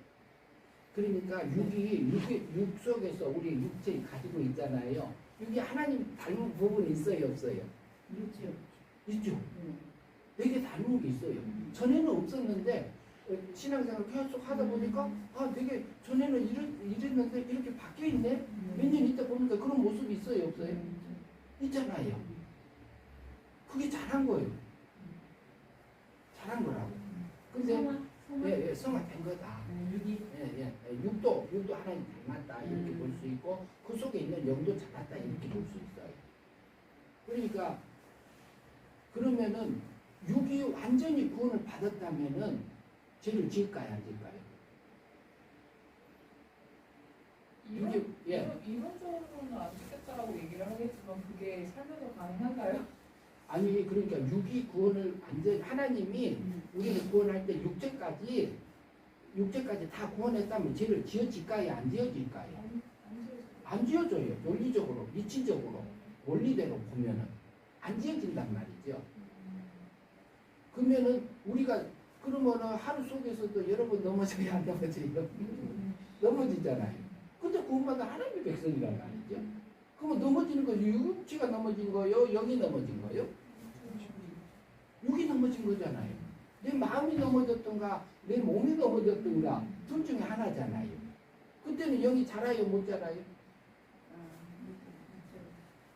그러니까 육 속에서 우리 육체를 가지고 있잖아요. 육이 하나님 닮은 부분이 있어요, 없어요? 있죠. 있죠. 되게 닮은 게 있어요. 전에는 없었는데 신앙생활 계속 하다 보니까 되게 전에는 이랬는데 이렇게 바뀌어 있네. 몇 년 있다 보니까 그런 모습이 있어요, 없어요? 있잖아요. 그게 잘한 거예요. 잘한 거라고. 근데 예, 성화된 거다. 육이 육도 하나님 닮았다 이렇게 볼 수 있고 그 속에 있는 영도 잡았다 이렇게 볼 수 있어요. 그러니까 그러면은 육이 완전히 구원을 받았다면은 죄를 지을까요, 안 지을까요? 이론적으로는 안 죽겠다라고 얘기를 하겠지만 그게 삶에서 가능한가요? 아니 그러니까 육이 구원을 완전 하나님이 우리를 구원할 때 육체까지 다 구원했다면 죄를 지어질까요, 안 지어질까요? 안 지어져요. 논리적으로, 이치적으로, 원리대로 보면은 안 지어진단 말이죠. 그러면은 우리가 그러면은 하루 속에서도 여러 번 넘어져야 안 넘어져요. 넘어지잖아요. 근데 구원받은 하나님의 백성이란 말이죠. 그러면 넘어지는 거 육체가 넘어진 거요, 영이 넘어진 거요? 육이 넘어진 거잖아요. 내 마음이 넘어졌던가 내 몸이 넘어졌던가 둘 중에 하나잖아요. 그때는 영이 자라요, 못 자라요?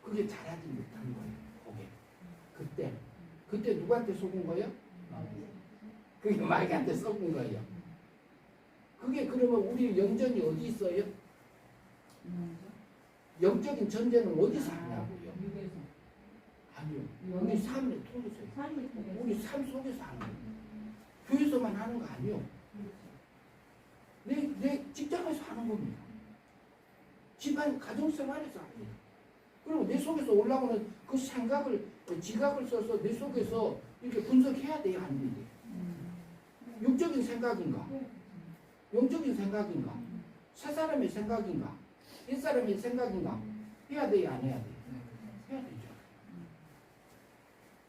그게 자라지 못한 거예요. 그게. 그때 누구한테 속은 거예요? 그게 마귀한테 속은 거예요. 그게 그러면 우리 영전이 어디 있어요? 영적인 전쟁은 어디서 하냐고요? 미국에서. 아니요. 우리 삶의 통로에서. 삶을 통해서. 우리 삶 속에서 하는 거예요. 교회에서만 하는 거 아니요. 내 직장에서 하는 겁니다. 집안 가정생활에서 합니다. 그리고 내 속에서 올라오는 그 생각을 지각을 써서 내 속에서 이렇게 분석해야 돼요, 안 돼요? 육적인 생각인가? 영적인 생각인가? 새 사람의 생각인가? 옛 사람의 생각인가? 해야 돼요, 안 해야 돼요? 해야 되죠.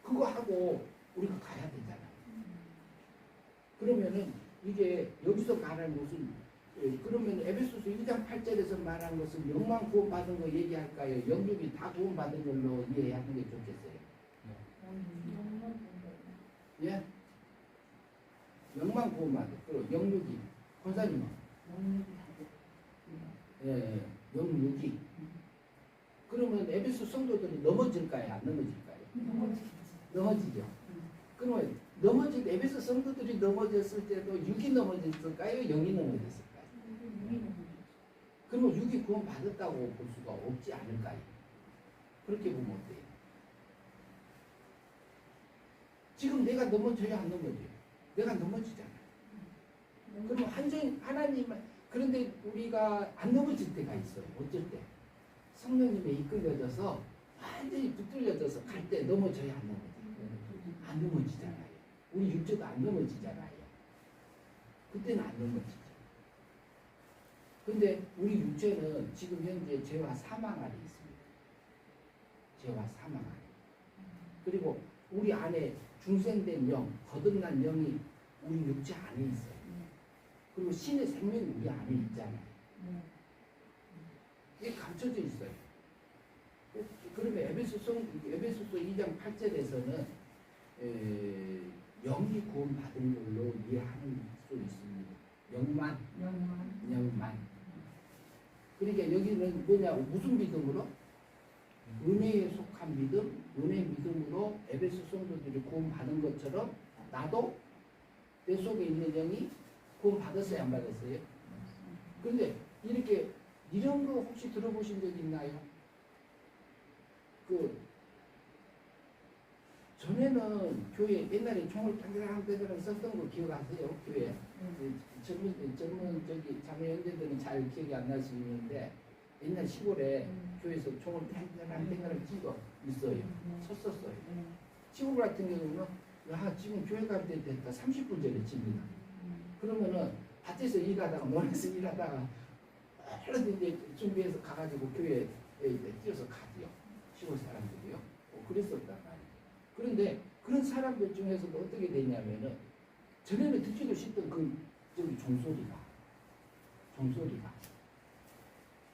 그거 하고 우리가 가야 되잖아요. 그러면은 이게 여기서 말하는 것은 그러면 에베소서 2장 8절에서 말한 것은 영만 구원받은 거 얘기할까요? 영육이 다 구원받은 걸로 이해하는 게 좋겠어요. 예? 영만 구원받은 그리고 영육이 권사님은 예, 영육이 그러면 에베소 성도들이 넘어질까요? 안 넘어질까요? 넘어지죠. 그러면 넘어질 에베소 성도들이 넘어졌을 때도 육이 넘어졌을까요? 영이 넘어졌을까요? 그러면 육이 구원 받았다고 볼 수가 없지 않을까요? 그렇게 보면 어때요? 지금 내가 넘어져야 안 넘어져요? 내가 넘어지잖아요. 그러면 하나님 그런데 우리가 안 넘어질 때가 있어요. 어쩔 때 성령님에 이끌려져서 완전히 붙들려져서 갈 때 넘어져야 안 넘어져요. 안 넘어지잖아요. 우리 육체도 안 넘어지잖아요. 그때는 안 넘어지죠. 근데 우리 육체는 지금 현재 죄와 사망 아래 있습니다. 죄와 사망 아래. 그리고 우리 안에 중생된 영, 거듭난 영이 우리 육체 안에 있어요. 그리고 신의 생명이 우리 안에 있잖아요. 이게 감춰져 있어요. 그러면 에베소서 2장 8절에서는 영이 구원받은 걸로 이해하는 수 있습니다. 영만. 그러니까 여기는 뭐냐, 무슨 믿음으로? 은혜에 속한 믿음, 은혜 믿음으로 에베소 성도들이 구원받은 것처럼 나도 내 속에 있는 영이 구원받았어요, 안 받았어요? 그런데 이렇게 이런 거 혹시 들어보신 적 있나요? 전에는 교회 옛날에 총을 탕탕탕탕 썼던 거 기억하세요? 교회 젊은 자매 형제들은 잘 기억이 안 날 수 있는데 옛날 시골에 교회에서 총을 탕탕탕탕 찍어 있어요. 쳤었어요. 시골 같은 경우는 지금 교회 갈 때 됐다 30분 전에 칩니다. 그러면은 밭에서 일하다가 논에서 일하다가 얼른 이제 준비해서 가가지고 교회에 뛰어서 가지요. 시골 사람들이요. 그랬었단 말이에요. 그런데 그런 사람들 중에서도 어떻게 되냐면은 전에는 듣기도 싫던 종소리가.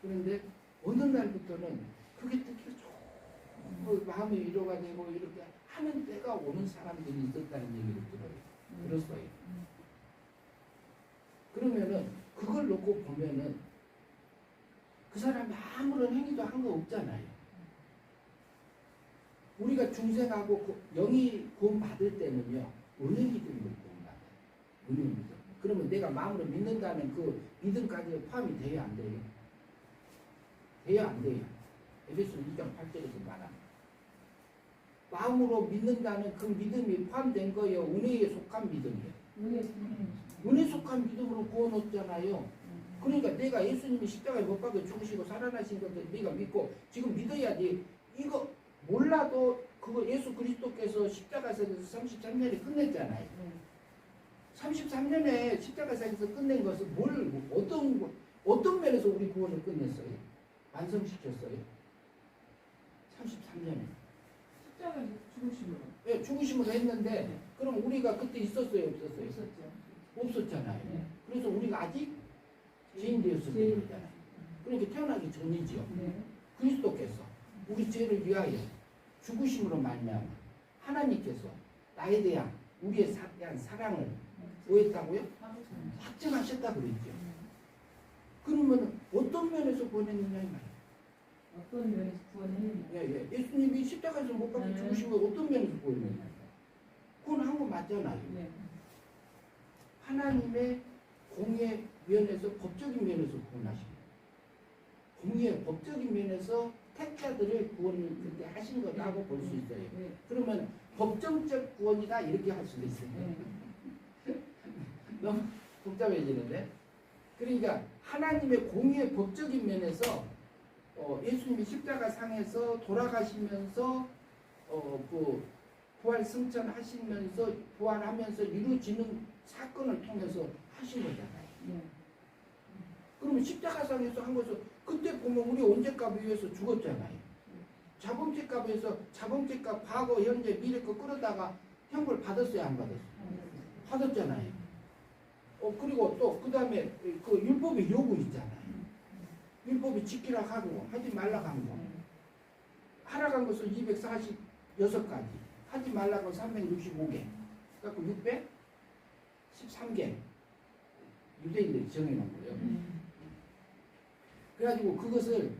그런데 어느 날부터는 그게 듣기가 좋고 마음의 위로가 되고 이렇게 하는 때가 오는 사람들이 있었다는 얘기를 들었어요. 그러면은 그걸 놓고 보면은 그 사람이 아무런 행위도 한 거 없잖아요. 우리가 중생하고 영이 구원받을 때는요, 은혜 믿음으로 구원받아요. 은혜 믿음. 그러면 내가 마음으로 믿는다는 그 믿음까지 포함이 돼야 안 돼요? 돼야 안 돼요? 에베소 2장 8절에서 말합니다. 마음으로 믿는다는 그 믿음이 포함된 거예요? 은혜에 속한 믿음이에요? 은혜 속한 믿음으로 구원 얻잖아요. 그러니까 내가 예수님이 십자가에 못 박혀 죽으시고 살아나신 것을 네가 믿고 지금 믿어야지. 이거 몰라도 그거 예수 그리스도께서 십자가에서 33년에 끝냈잖아요. 33년에 십자가에서 끝낸 것은 어떤 면에서 우리 구원을 끝냈어요? 완성시켰어요? 33년에. 십자가에서 죽으심으로. 네, 죽으심으로 했는데 그럼 우리가 그때 있었어요? 없었어요? 없었죠. 없었잖아요. 네. 그래서 우리가 아직 죄인 되었을 때잖아요. 그러니까 태어나기 전이지요. 네. 그리스도께서 우리 죄를 위하여 죽으심으로 말미암아 하나님께서 나에 대한 우리에 대한 사랑을 뭐했다고요? 확증하셨다 그랬죠. 그러면 어떤 면에서 보냈느냐 이 말이에요. 어떤 면에서 구원했느냐. 예. 예수님이 십자가에서 못 박혀 죽으신 거 어떤 면에서 구원했냐? 그건 한 거 맞잖아요. 네. 하나님의 공의 면에서 법적인 면에서 구원하신 거예요. 공의 법적인 면에서 택자들을 구원을 그렇게 하신 거라고 볼 수 있어요. 네. 그러면 법정적 구원이다 이렇게 할 수도 있어요. 네. 너무 복잡해지는데. 그러니까 하나님의 공의 법적인 면에서 예수님이 십자가 상에서 돌아가시면서 그 부활 승천하시면서 부활하면서 이루어지는 사건을 통해서 하신 거잖아요. 네. 그러면 십자가상에서 한 것은 그때 보면 우리 언제값 위해서 죽었잖아요. 자범죄값 위해서 자범죄값 과거 현재 미래 거 끌어다가 형벌 받았어요 안 받았어요? 받았잖아요. 그리고 또 그 다음에 그 율법의 요구 있잖아요. 율법이 지키라 하고 하지 말라 한 거. 하라 한 것은 246가지, 하지 말라 한 365개. 그래갖고 613개 유대인들이 정해놓은 거예요. 그래가지고 그것을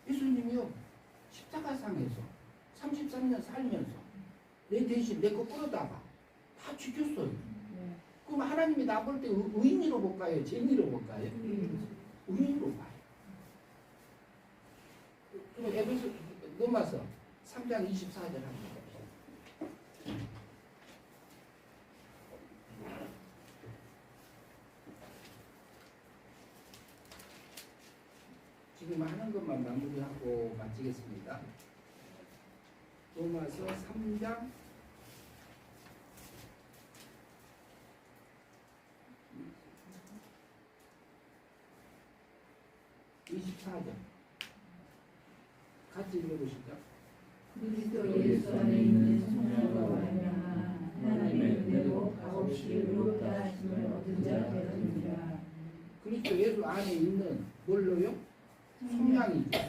예수님이요 십자가상에서 33년 살면서 내 대신 내 거 끌어다가 다 지켰어요. 네. 그럼 하나님이 나 볼 때 의인으로 볼까요? 죄인으로 볼까요? 의인으로 봐요. 그럼 에베소 넘어서 3장 24절 합니다. 지금 하는 것만 마무리하고 마치겠습니다. 로마서 3장 24절 같이 읽어보시죠. 그리스도 예수 안에 있는 성령과 말미암아 하나님의 은혜로 값없이 의롭다 하심을 얻은 자 되었느니라. 그리스도 예수 안에 있는 뭘로요? 성량이죠.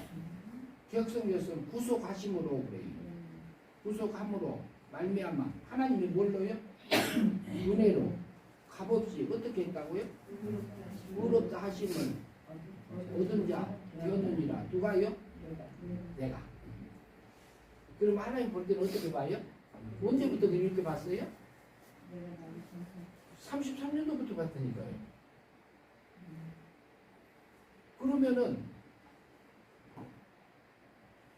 개혁성경에서는 구속하심으로 그래요. 구속함으로 말미암아 하나님이 뭘로요? 은혜로 값없이 어떻게 했다고요? 의롭다 하심을 얻은 자 되었느니라. 누가요? 내가. 그럼 하나님 볼 때는 어떻게 봐요? 언제부터 이렇게 봤어요? 33년도부터 봤다니까요. 그러면은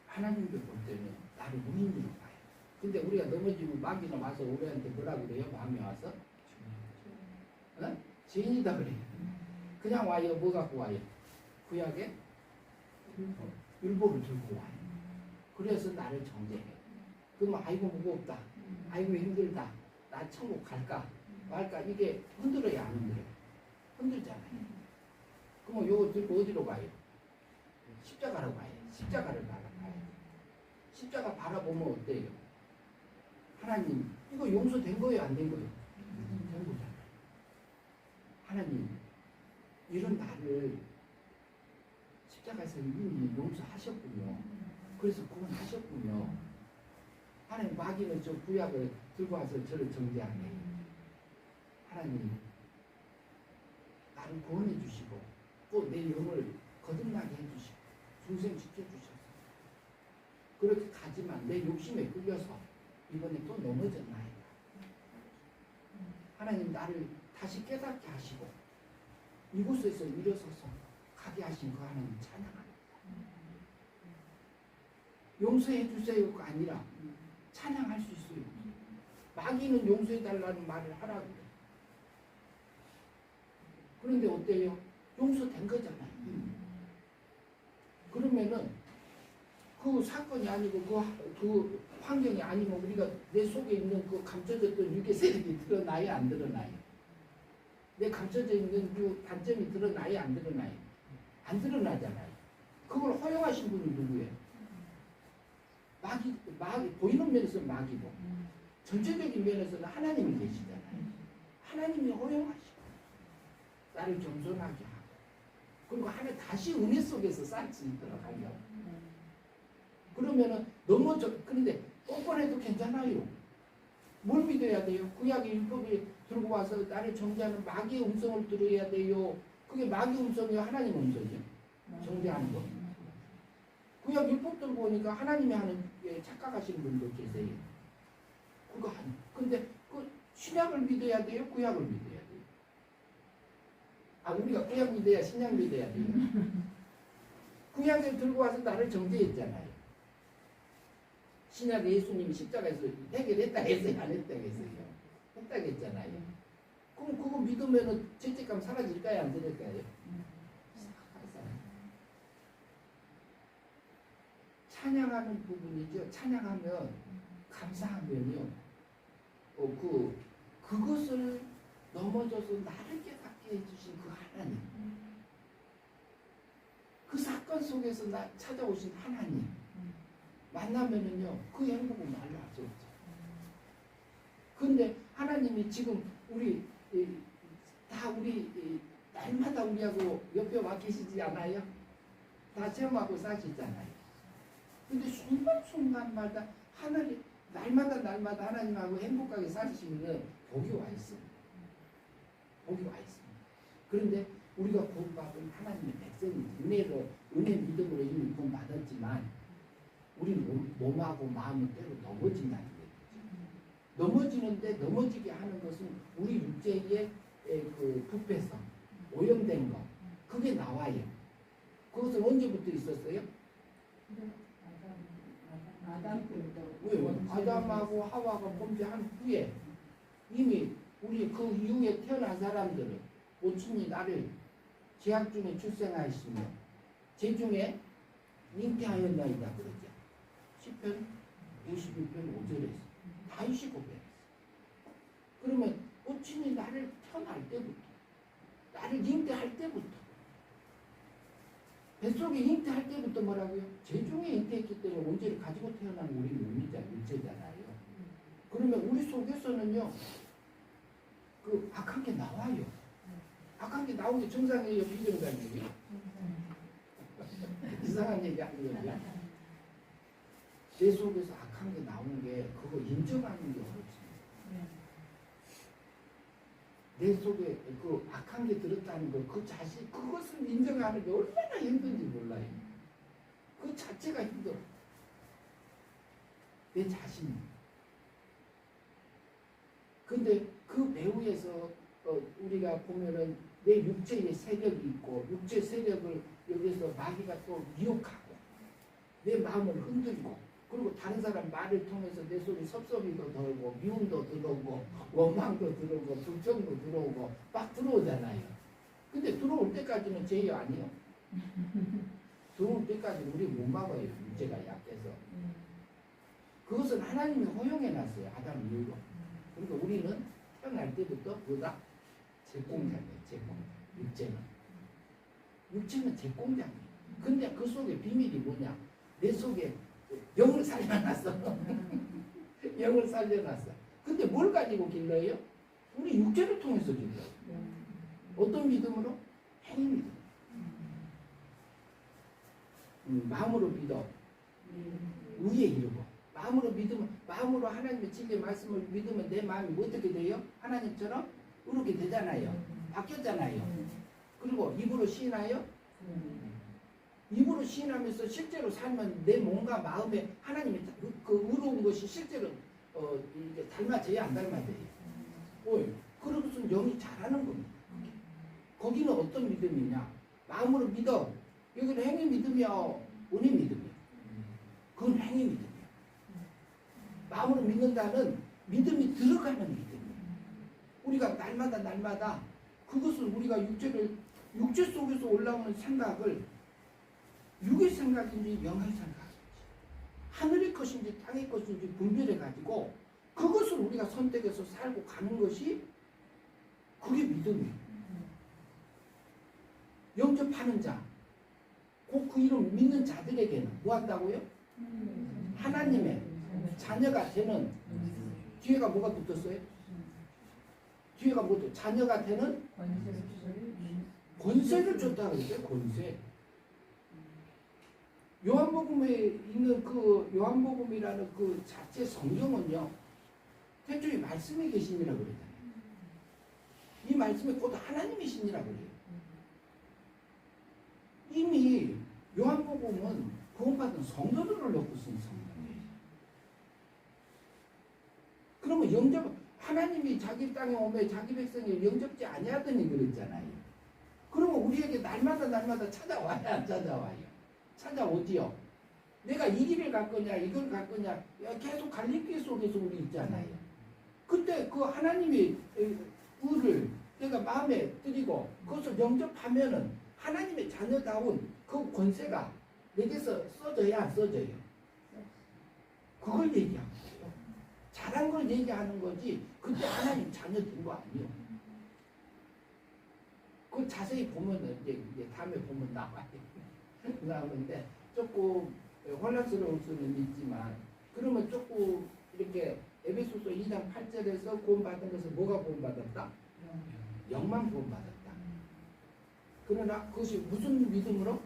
하나님도 볼 때는 나를 의인으로 봐요. 근데 우리가 넘어지고 마귀가 와서 우리한테 뭐라 그래요? 마음에 와서? 죄인이다 그래요. 그냥 와요. 뭐 갖고 와요? 구약에 율법을 들고 와요. 그래서 나를 정죄해. 그러면 아이고 무겁다. 아이고 힘들다. 나 천국 갈까 말까 이게 흔들어야 안 흔들어요. 흔들잖아요. 그러면 요거 들고 어디로 가요? 십자가로 가요. 십자가를 바라봐요. 십자가 바라보면 어때요? 하나님 이거 용서된 거예요? 안 된 거예요? 된 거잖아요. 하나님 이런 나를 십자가에서 이미 용서하셨군요. 그래서 구원하셨군요. 하나님 마귀는 저 구약을 들고 와서 저를 정죄하네. 하나님 나를 구원해 주시고 또 내 영을 거듭나게 해주시고 중생 지켜주셔서 그렇게 가지만 내 욕심에 끌려서 이번에 또 넘어졌나이다. 하나님 나를 다시 깨닫게 하시고 이곳에서 일어서서 가게 하신 그 하나님 찬양합니다. 용서해 주세요가 아니라 찬양할 수 있어요. 마귀는 용서해 달라는 말을 하라고 그래요. 그런데 어때요? 용서된 거잖아요. 그러면은 그 사건이 아니고 그 환경이 아니면 우리가 내 속에 있는 그 감춰졌던 육의 세력이 드러나요? 안 드러나요? 내 감춰져 있는 그 단점이 드러나요? 안 드러나요? 안 드러나잖아요. 그걸 허용하신 분은 누구예요? 마귀 보이는 면에서는 마귀고 전체적인 면에서는 하나님이 계시잖아요. 하나님이 허용하시고 나를 겸손하게 하고 그리고 하나 다시 은혜 속에서 살 수 있도록 하려고. 그러면은 그런데 뻔뻔해도 괜찮아요. 뭘 믿어야 돼요? 구약의 율법이 들고 와서 나를 정죄하는 마귀의 음성을 들어야 돼요. 그게 마귀 음성이요? 하나님 음성이요? 정죄하는 거. 구약 율법 들고 오니까 하나님이 하는 게 착각하시는 분도 계세요. 그거 한. 근데 그 신약을 믿어야 돼요? 구약을 믿어야 돼요? 아, 우리가 구약 믿어야 신약 믿어야 돼요? 구약을 들고 와서 나를 정죄했잖아요. 신약 예수님이 십자가에서 해결했다 했어요? 안 했다 했어요? 했다 했잖아요. 그럼 그거 믿으면 죄책감 사라질까요? 안 사라질까요? 찬양하는 부분이죠. 찬양하면 감사하면요. 그것을 넘어져서 나를 깨닫게 해주신 그 하나님. 그 사건 속에서 나 찾아오신 하나님. 만나면은요. 그 행복은 말로 할 수 없죠. 근데 하나님이 지금 우리 날마다 우리하고 옆에 와 계시지 않아요? 다 체험하고 사시잖아요. 근데 순간순간마다 하늘이 날마다 하나님하고 행복하게 사시면 복이 와 있습니다. 복이 와 있습니다. 그런데 우리가 구원받은 하나님의 백성이 은혜 믿음으로 이미 구원 받았지만 우리는 몸하고 마음은 때로 넘어진다는 거죠. 넘어지는데 넘어지게 하는 것은 우리 육체의 그 부패성, 오염된 거 그게 나와요. 그것은 언제부터 있었어요? 아담하고 하와가 범죄한 후에 이미 우리 그 이후에 태어난 사람들은 오친이 나를 제약 중에 출생하였으며 제중에 잉태하였나이다 그러죠. 10편 51편 5절에서 다윗이 고백했어. 그러면 오친이 나를 태어날 때부터 나를 잉태할 때부터 뱃속에 잉태할 때부터 뭐라고요? 제중에 잉태했기 때문에 원죄를 가지고 태어난 우리 육체잖아요. 그러면 우리 속에서는요, 그 악한 게 나와요. 악한 게 나오는 게 정상이에요, 비정상이에요? 이상한 얘기 아니에요? 내 속에서 악한 게 나오는 게 그거 인정하는 게 어렵습니다. 내 속에 그 악한 게 들었다는 걸 그 자신 그것을 인정하는 게 얼마나 힘든지 몰라요. 그 자체가 힘들어. 내 자신. 근데 그 배후에서 우리가 보면은 내 육체의 세력이 있고 육체 세력을 여기서 마귀가 또 미혹하고 내 마음을 흔들고 그리고 다른 사람 말을 통해서 내 속에 섭섭이도 들어오고 미움도 들어오고 원망도 들어오고 불평도 들어오고 막 들어오잖아요. 근데 들어올 때까지는 죄요 아니요? 들어올 때까지는 우리 못 막아요. 육체가 약해서. 그것은 하나님이 허용해놨어요. 아담 이후로. 그러니까 우리는 태어날 때부터 보다 제공장이에요. 제공장. 육체는 제공장이에요. 근데 그 속에 비밀이 뭐냐? 내 속에 영을 살려놨어. 영을 살려놨어. 근데 뭘 가지고 길러요? 우리 육체를 통해서 길러요. 어떤 믿음으로? 행위 믿음. 마음으로 믿어. 의에 이르고. 마음으로 믿으면, 마음으로 하나님의 진리의 말씀을 믿으면 내 마음이 어떻게 돼요? 하나님처럼 의롭게 되잖아요. 바뀌었잖아요. 그리고 입으로 시인하여 입으로 시인하면서 실제로 살면 내 몸과 마음에 하나님의 그 의로운 것이 실제로 이게 닮아져야 안 닮아져요. 그러고서 영이 잘하는 겁니다. 거기는 어떤 믿음이냐? 마음으로 믿어. 여기는 행위 믿음이야, 은혜 믿음이야. 그건 행위 믿음이야. 마음으로 믿는다는 믿음이 들어가는 믿음이야. 우리가 날마다 그것을 우리가 육체 속에서 올라오는 생각을 육의 생각인지 영의 생각인지 하늘의 것인지 땅의 것인지 분별해 가지고 그것을 우리가 선택해서 살고 가는 것이 그게 믿음이에요. 영접하는 자, 그 이름 믿는 자들에게는 뭐 한다고요? 하나님의 자녀가 되는 뒤에가 뭐가 붙었어요? 뒤에가 뭐죠? 자녀가 되는 권세를 줬다고 그랬어요. 권세. 요한복음에 있는 그 요한복음이라는 그 자체 성경은요, 태초에 말씀이 계시니라고 그러잖아요. 이 말씀이 곧 하나님이시니라고 그래요. 이미 요한복음은 그 구원받은 성도들을 놓고 쓴 성경이에요. 그러면 영접 하나님이 자기 땅에 오면 자기 백성을 영접지 아니하더니 그랬잖아요. 그러면 우리에게 날마다 찾아와야 안 찾아와요. 찾아오지요. 내가 이 길을 갈 거냐 이걸 갈 거냐 계속 갈림길 속에서 우리 있잖아요. 그때 그 하나님의 의를 내가 마음에 들이고 그것을 영접하면은 하나님의 자녀다운 그 권세가 내게서 써져야 안 써져요. 그걸 얘기하는 거예요. 잘한 걸 얘기하는 거지 그때 하나님 자녀 된 거 아니에요. 그 자세히 보면은 이제 다음에 보면 나와요. 나오는데 조금 혼란스러울 수는 있지만 그러면 조금 이렇게 에베소서 2장 8절에서 구원받은 것은 뭐가 구원받았다? 영만 구원받았다. 그러나 그것이 무슨 믿음으로?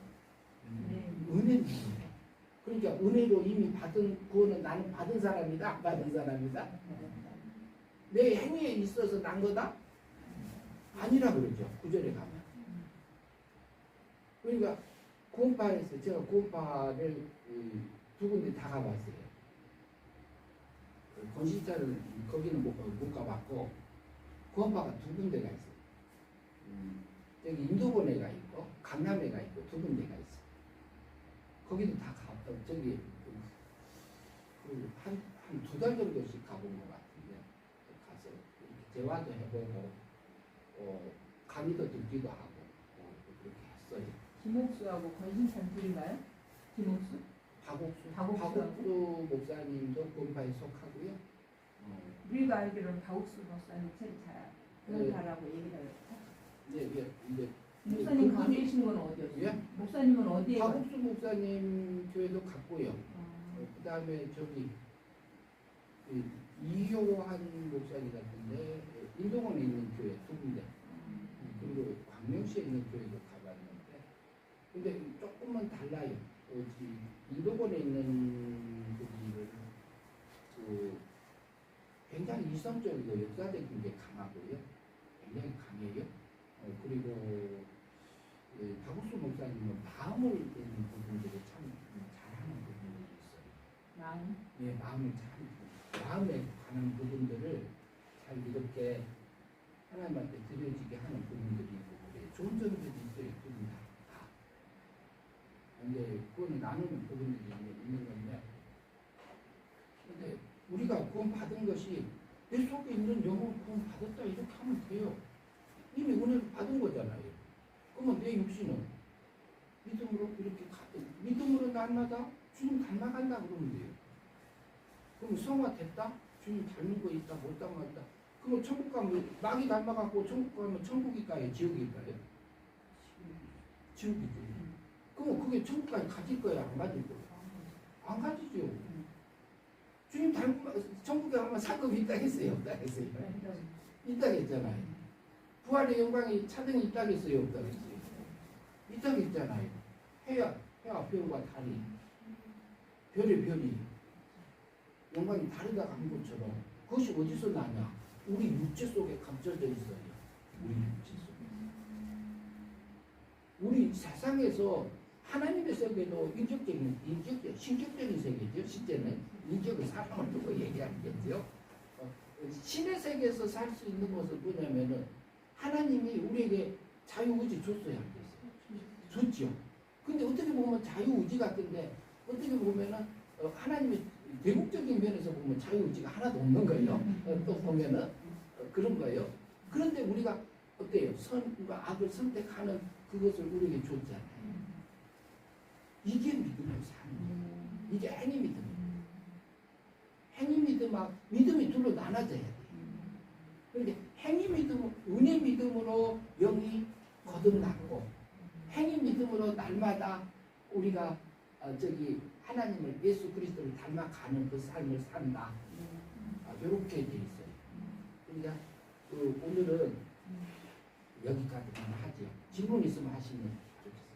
은혜 믿음으로. 그러니까 은혜로 이미 받은 구원은 나는 받은 사람이다? 안 받은 사람이다? 내 행위에 있어서 난 거다? 아니라 그러죠. 9절에 가면. 그러니까 구원파에서 제가 구원파를 두 군데 다 가봤어요. 건시자를 거기는 못 가봤고 구원파가 두 군데가 있어요. 여기 인도본에가 있고 강남에가 있고 두 군데가 있어요. 거기도 다 가봤다. 저기 한 두 달 정도씩 가본 것 같은데 가서 이렇게 대화도 해보고 강의도 듣기도 하고 그렇게 했어요. 김옥수하고 권신찬 둘인가요? 김옥수? 박옥수 목사님도 구원파에 속하고요. 우리가 알기로는 박옥수 목사님 제일 잘 구원파라고 얘기를 해요. 이제 목사님 가고 계신 건 어디였어요? 예? 목사님은 어디에? 박옥수 목사님 교회도 갔고요. 그 다음에 저기 이효한 목사님 같은데 인동원에 있는 교회 두 군데 그리고 광명시에 있는 교회도 가봤는데 근데 조금은 달라요. 인도본에 있는 분들은 굉장히 이성적이고 역사적인 게 강하고요. 굉장히 강해요. 그리고 박옥수 목사님은 마음을 읽는 부분들이 참 잘하는 부분들이 있어요. 마음? 예, 마음에 관한 부분들을 잘 이렇게 하나님한테 드려지게 하는 부분들이 있고 그래요. 좋은 점들이 있어요. 두분 다. 근데 그건 나누는 부분들이 있는 건데 근데 우리가 구원 받은 것이 내 속에 있는 영혼 구원 받았다 이렇게 하면 돼요. 이미 은혜를 받은 거잖아요. 그러면 내 육신은 믿음으로 이렇게 믿음으로 날마다 주님 닮아간다 그러면 돼요. 그럼 성화 됐다? 주님 닮은 거 있다? 못 닮았다? 그럼 천국 가면 마귀 닮아갖고 천국 가면 천국일까요? 지옥일까요? 지옥이죠. 그럼 그게 천국까지 가질 거야? 안 가질 거야? 안 가지죠. 주님 닮은 천국에 가면 상급이 있다겠어요? 없다겠어요? 있다겠잖아요. 부활의 영광이 차등이 있다겠어요? 없다겠어요? 있다겠잖아요. 해와 별과 달이 별의 별이 영광이 다르다고 한 것처럼 그것이 어디서 나냐? 우리 육체 속에 감춰져 있어요. 우리 육체 속에. 우리 세상에서 하나님의 세계도 신격적인 세계죠. 실제는 인격을 사람을 두고 얘기하겠죠. 신의 세계에서 살 수 있는 것은 뭐냐면은 하나님이 우리에게 자유의지 줬어요. 안 줬어요? 줬죠. 근데 어떻게 보면 자유의지 같은데 어떻게 보면은 하나님의 대국적인 면에서 보면 자유의지가 하나도 없는 거예요. 또 보면은 그런 거예요. 그런데 우리가 어때요? 선과 악을 선택하는 그것을 우리에게 줬잖아요. 이게 믿음을 사는 거예요. 이게 행위 믿음이에요. 행위 믿음이 둘로 나눠져야 돼요. 그런데 행위 믿음, 은혜 믿음으로 영이 거듭났고 행위 믿음으로 날마다 우리가 하나님을 예수 그리스도를 닮아가는 그 삶을 산다. 이렇게 돼 있어요. 그러니까 오늘은 여기까지만 하죠. 질문 있으면 하시면 좋겠어요.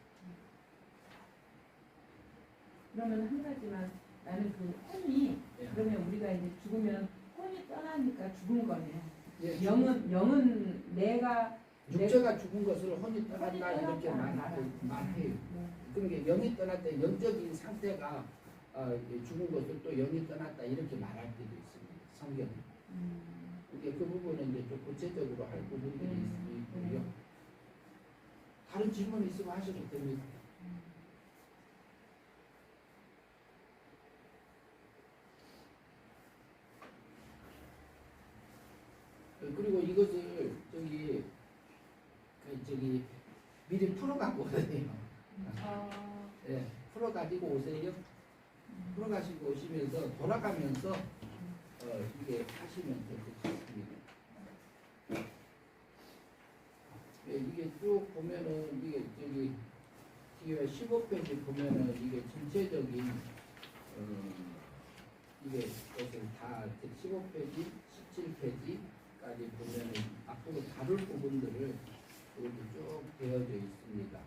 그러면 한 가지만 나는 그 혼이 그러면 우리가 이제 죽으면 혼이 떠나니까 죽은 거네요. 예, 영은 내가 육체가 죽은 것을 혼이 떠난다 혼이 이렇게 떠났다. 말해요. 네. 그러니까 영이 떠났다, 영적인 상태가 죽은 것을 또 영이 떠났다 이렇게 말할 때도 있습니다. 성경. 이게 그 부분은 이제 좀 구체적으로 할 부분들이 있고요. 다른 질문 있으면 하셔도 됩니다. 그리고 이것을 저기 미리 풀어갖고 오세요. 예, 풀어가지고 오세요. 풀어가시고 오시면서 돌아가면서 이게 하시면 될 것 같습니다. 예, 이게 쭉 보면은 이게 뒤에 15페이지 보면은 이게 전체적인 이게 것을 다 15페이지, 17페이지까지 보면은 앞으로 다룰 부분들을 이렇게 쭉 되어져 있습니다.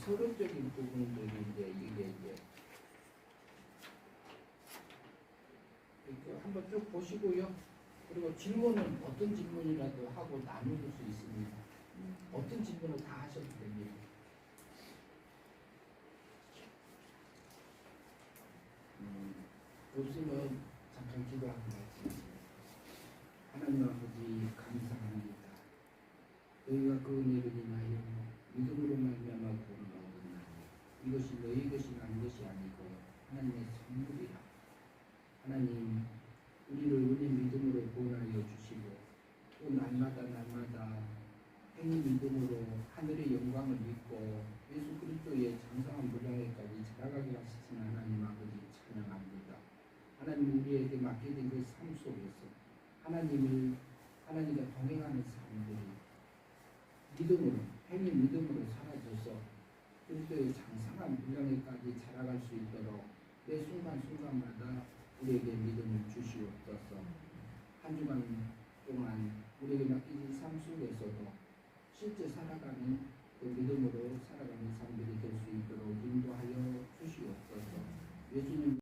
서론적인 부분들이 이게 이렇게 한번 쭉 보시고요. 그리고 질문은 어떤 질문이라도 하고 나눌 수 있습니다. 어떤 질문을 다 하셔도 됩니다. 없으면 잠깐 기도하고 말씀드립니다. 하나님 아버지 감사합니다. 너희가 그 은혜를 인하여 믿음으로 말미암아 구원을 얻었나니 이것이 너희 것이 난 것이 아니고 하나님의 선물이라. 하나님 우리를 은혜 믿음으로 구원하여 주시고 또 날마다 행위 믿음으로 하늘의 영광을 믿고 예수 그리스도의 장성한 무장에까지 자라가게 하시는 하나님 아버지 찬양합니다. 하나님 우리에게 맡겨진 그 삶 속에서 하나님과 동행하는 사람들이 믿음으로 행위 믿음으로 사라져서 그리스도의 장성한 무장에까지 자라갈 수 있도록 매 순간순간마다 우리에게 믿음을 주시옵소서. 한 주간 동안 우리에게 맡겨진 삶 속에서도 실제 살아가는 그 믿음으로 살아가는 삶들이 될 수 있도록 인도하여 주시옵소서. 예수님